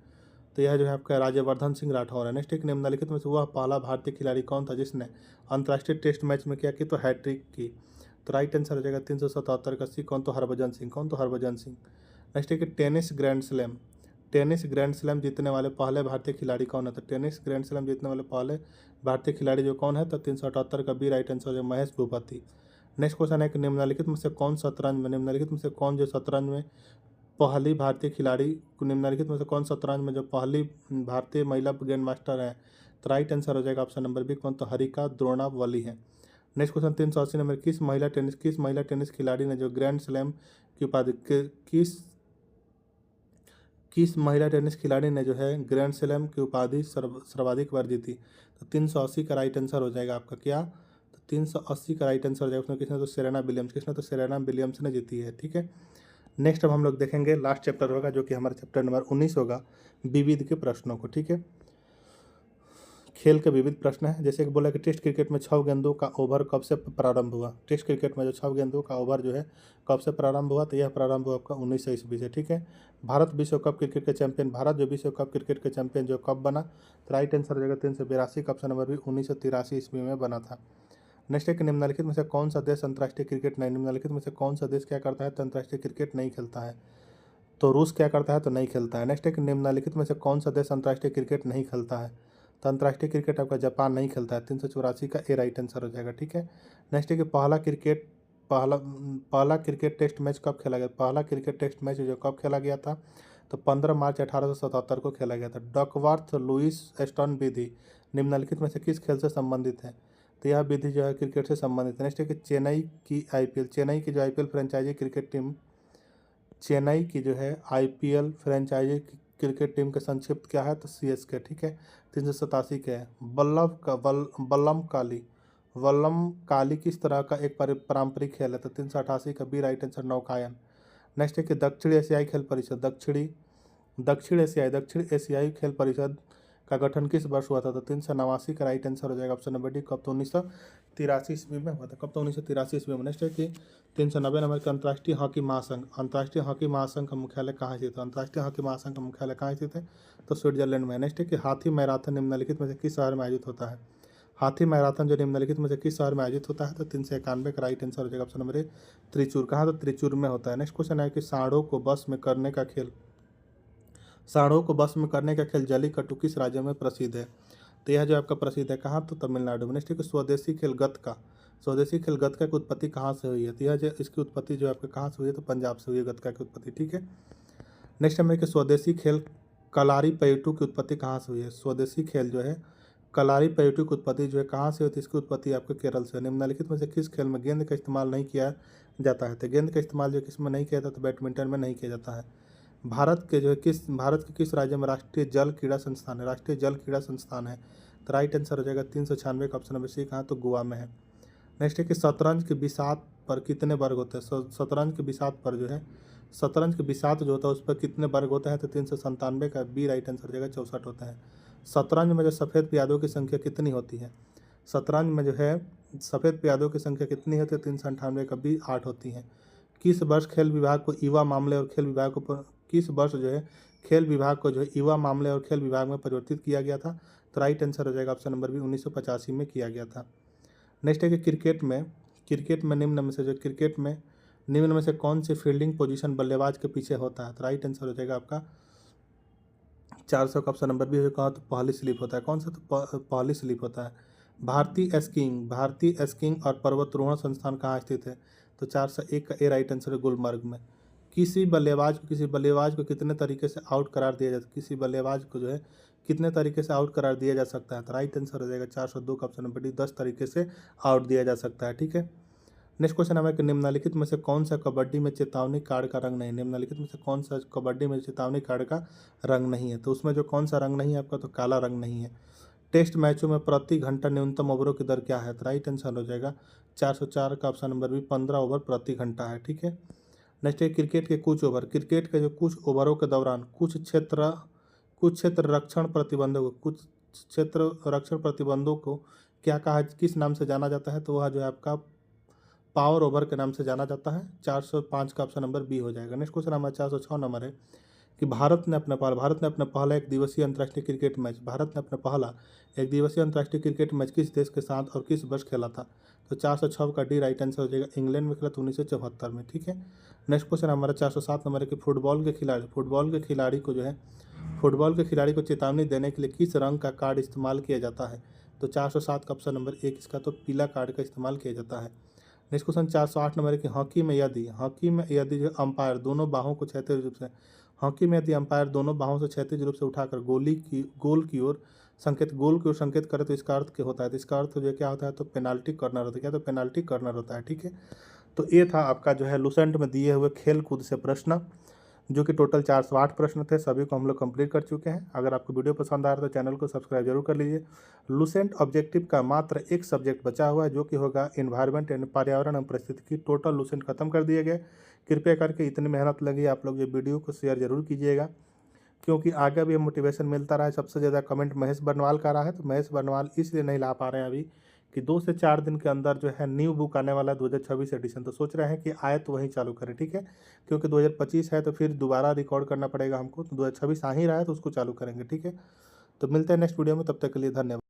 तो यह जो है आपका राज्यवर्धन सिंह राठौर है। नेक्स्ट एक निम्नलिखित में से वह पहला भारतीय खिलाड़ी कौन था जिसने अंतर्राष्ट्रीय टेस्ट मैच में क्या की? तो हैट्रिक की। तो राइट आंसर हो जाएगा 377 का सी कौन? तो हरभजन सिंह। कौन? तो हरभजन सिंह। नेक्स्ट है कि टेनिस ग्रैंड स्लैम जीतने वाले पहले भारतीय खिलाड़ी कौन है? तो टेनिस ग्रैंड स्लैम जीतने वाले पहले भारतीय खिलाड़ी जो कौन है? तो 378 का बी राइट आंसर है महेश भूपति। नेक्स्ट क्वेश्चन है कि निम्नलिखित में से कौन जो शतरंज में पहली भारतीय खिलाड़ी निम्नलिखित में से कौन शतरंज में जो पहली भारतीय महिला ग्रैंड मास्टर है? तो राइट आंसर हो जाएगा ऑप्शन नंबर बी कौन? तो हरिका द्रोणावली है। नेक्स्ट क्वेश्चन 380 नंबर किस महिला टेनिस खिलाड़ी ने जो ग्रैंड स्लैम की उपाधि किस महिला टेनिस खिलाड़ी ने जो है ग्रैंड स्लैम की उपाधि सर्वाधिक बार जीती? तो 380 का राइट आंसर हो जाएगा आपका क्या? तो 380 का राइट आंसर हो जाएगा उसने किसने? तो सेरेना विलियम्स ने जीती है। ठीक है। नेक्स्ट अब हम लोग देखेंगे लास्ट चैप्टर होगा जो कि हमारा चैप्टर नंबर 19 होगा विविध के प्रश्नों को। ठीक है। खेल के विविध प्रश्न है। जैसे कि बोला कि टेस्ट क्रिकेट में 6 गेंदों का ओवर कब से प्रारंभ हुआ? टेस्ट क्रिकेट में जो 6 गेंदों का ओवर जो है कब से प्रारंभ हुआ? तो यह प्रारंभ हुआ आपका 1900 ईस्वी से। ठीक है। भारत जो विश्व कप क्रिकेट के चैंपियन जो कब बना? तो राइट आंसर हो जाएगा 382 का ऑप्शन नंबर भी 1983 ईस्वी में बना था। नेक्स्ट है कि निम्नलिखित में से कौन सा देश अंतर्राष्ट्रीय क्रिकेट क्या करता है? तो अंतर्राष्ट्रीय क्रिकेट नहीं खेलता है? तो रूस क्या करता है? तो नहीं खेलता है। नेक्स्ट है कि निम्नलिखित में से कौन सा देश अंतर्राष्ट्रीय क्रिकेट नहीं खेलता है? तो अंतर्राष्ट्रीय क्रिकेट आपका जापान नहीं खेलता है। 384 का ए राइट आंसर हो जाएगा। ठीक है। नेक्स्ट है कि पहला क्रिकेट टेस्ट मैच कब खेला गया? पहला क्रिकेट टेस्ट मैच जो कब खेला गया था? तो 15 मार्च 1877 को खेला गया था। डकवर्थ लुईस एस्टन विधि निम्नलिखित में से किस खेल से संबंधित है? तो यह विधि जो है क्रिकेट से संबंधित है। नेक्स्ट है कि चेन्नई की जो IPL franchise cricket team Chennai की जो है IPL फ्रेंचाइजी क्रिकेट टीम का संक्षिप्त क्या है? तो CSK। ठीक है। 387 के है। वल्लम काली किस तरह का एक पारंपरिक खेल है? तो 388 का बी राइट आंसर नौकायन। नेक्स्ट है कि दक्षिण एशियाई एशियाई खेल परिषद का गठन किस वर्ष हुआ था? तो 389 का राइट आंसर हो जाएगा ऑप्शन नंबर डी कब? तो 1983 ईस्वी में हुआ था। कब? तो 1983 ईस्वी में। नेक्स्ट है कि 390 नंबर का अंतर्राष्ट्रीय हॉकी महासंघ का मुख्यालय कहाँ स्थित है? अंतर्राष्ट्रीय हॉकी महासंघ का मुख्यालय कहाँ स्थित है? तो स्विट्जरलैंड में। नेक्स्ट है कि हाथी मैराथन निम्नलिखित में से किस शहर में आयोजित होता है? हाथी मैराथन जो निम्नलिखित में से किस शहर में आयोजित होता है? तो 391 का राइट आंसर हो जाएगा ऑप्शन नंबर ए त्रिचूर। कहाँ? तो त्रिचूर में होता है। नेक्स्ट क्वेश्चन है कि सांडों को बस में करने का खेल जलीकट्टू किस राज्य में प्रसिद्ध है? तो यह जो आपका प्रसिद्ध है कहाँ? तो तमिलनाडु में। नेक्स्ट है कि स्वदेशी खेल गतका की उत्पत्ति कहाँ से हुई है? तो यह जो इसकी उत्पत्ति जो आपके कहाँ से हुई है? तो पंजाब से हुई है गतका की उत्पत्ति। ठीक है। नेक्स्ट है कि स्वदेशी खेल कलारी पयटू की उत्पत्ति कहाँ से हुई है? स्वदेशी खेल जो है कलारी पयटू की उत्पत्ति जो है कहाँ से होती है? इसकी उत्पत्ति आपके केरल से। निम्नलिखित में से किस खेल में गेंद का इस्तेमाल नहीं किया जाता है? तो गेंद का इस्तेमाल जो किस में नहीं किया जाता? तो बैडमिंटन में नहीं किया जाता है। भारत के किस राज्य में राष्ट्रीय जल क्रीड़ा संस्थान है? तो राइट आंसर हो जाएगा 396 का ऑप्शन नंबर सी। कहाँ? तो गोवा में है। नेक्स्ट है कि शतरंज के बिसात पर कितने वर्ग होते हैं? शतरंज के बिसात जो होता है उस पर कितने वर्ग होते हैं? तो 397 का बी राइट आंसर हो जाएगा 64 होता है। शतरंज में जो सफ़ेद पियादों की संख्या कितनी होती है? शतरंज में जो है सफ़ेद पियादों की संख्या कितनी होती है? 398 का बी 8 होती है। किस वर्ष खेल विभाग को युवा मामले और खेल विभाग को किस वर्ष जो है खेल विभाग को जो है युवा मामले और खेल विभाग में परिवर्तित किया गया था? तो राइट आंसर हो जाएगा ऑप्शन नंबर बी, 1985 में किया गया था। नेक्स्ट है कि क्रिकेट में निम्न में से कौन सी फील्डिंग पोजीशन बल्लेबाज के पीछे होता है? तो राइट आंसर हो जाएगा आपका 400 का ऑप्शन नंबर बी हो, कहा तो पहली स्लिप होता है। कौन सा? तो पहली स्लिप होता है। भारतीय स्कीइंग और पर्वतारोहण संस्थान कहाँ स्थित है? तो 401 का ए राइट आंसर है, गुलमर्ग में। किसी बल्लेबाज को कितने तरीके से आउट करार दिया जाता है? किसी बल्लेबाज को जो है कितने तरीके से आउट करार दिया जा सकता है? तो राइट आंसर हो जाएगा 402 का ऑप्शन नंबर डी, 10 तरीके से आउट दिया जा सकता है। ठीक है। नेक्स्ट क्वेश्चन हमारे कि निम्नलिखित में से कौन सा कबड्डी में चेतावनी कार्ड का रंग नहीं? निम्नलिखित में से कौन सा कबड्डी में चेतावनी कार्ड का रंग नहीं है? तो उसमें जो कौन सा रंग नहीं है आपका? तो काला रंग नहीं है। टेस्ट मैचों में प्रति घंटा न्यूनतम ओवरों की दर क्या है? तो राइट आंसर हो जाएगा 404 का ऑप्शन नंबर बी, 15 ओवर प्रति घंटा है। ठीक है। नेक्स्ट है क्रिकेट के कुछ ओवर। क्रिकेट के जो कुछ ओवरों के दौरान कुछ क्षेत्र रक्षण प्रतिबंधों को क्या कहा, किस नाम से जाना जाता है? तो वह जो है आपका पावर ओवर के नाम से जाना जाता है। 405 का ऑप्शन नंबर बी हो जाएगा। नेक्स्ट क्वेश्चन हमारा 406 नंबर है कि भारत ने अपना पहला एक दिवसीय अंतर्राष्ट्रीय क्रिकेट मैच किस देश के साथ और किस वर्ष खेला था? तो 406 का डी राइट आंसर हो जाएगा, इंग्लैंड में खेला था 1974 में। ठीक है। नेक्स्ट क्वेश्चन हमारा 407 नंबर है कि फुटबॉल के खिलाड़ी को चेतावनी देने के लिए किस रंग का कार्ड इस्तेमाल किया जाता है? तो 407 का ऑप्शन नंबर एक इसका, तो पीला कार्ड का इस्तेमाल किया जाता है। नेक्स्ट क्वेश्चन 408 नंबर है कि हॉकी में यदि जो अंपायर दोनों बाहों को क्षैतिज रूप से उठाकर गोल की ओर संकेत करे तो इसका अर्थ क्या होता है? तो इसका अर्थ जो क्या होता है? तो पेनाल्टी कॉर्नर होता है। क्या? तो पेनाल्टी कॉर्नर होता है। ठीक है। तो ये था आपका जो है लूसेंट में दिए हुए खेल कूद से प्रश्न, जो कि टोटल 408 प्रश्न थे। सभी को हम लोग कंप्लीट कर चुके हैं। अगर आपको वीडियो पसंद आ रहा है तो चैनल को सब्सक्राइब जरूर कर लीजिए। लूसेंट ऑब्जेक्टिव का मात्र एक सब्जेक्ट बचा हुआ है, जो कि होगा इन्वायरमेंट यानी पर्यावरण एवं परिस्थितिकी। टोटल लूसेंट खत्म कर दिए गए। कृपया करके इतनी मेहनत लगी आप लोग ये वीडियो को शेयर जरूर कीजिएगा, क्योंकि आगे भी मोटिवेशन मिलता रहा है। सबसे ज़्यादा कमेंट महेश बर्नवाल का रहा है, तो महेश बर्नवाल इसलिए नहीं ला पा रहे हैं अभी कि 2 से 4 दिन के अंदर जो है न्यू बुक आने वाला है 2026 एडिशन। तो सोच रहे हैं कि आए तो वहीं चालू करें। ठीक है। क्योंकि 2025 है तो फिर दोबारा रिकॉर्ड करना पड़ेगा हमको, तो 2026 आ ही रहा है तो उसको चालू करेंगे। ठीक है। तो मिलते हैं नेक्स्ट वीडियो में, तब तक के लिए धन्यवाद।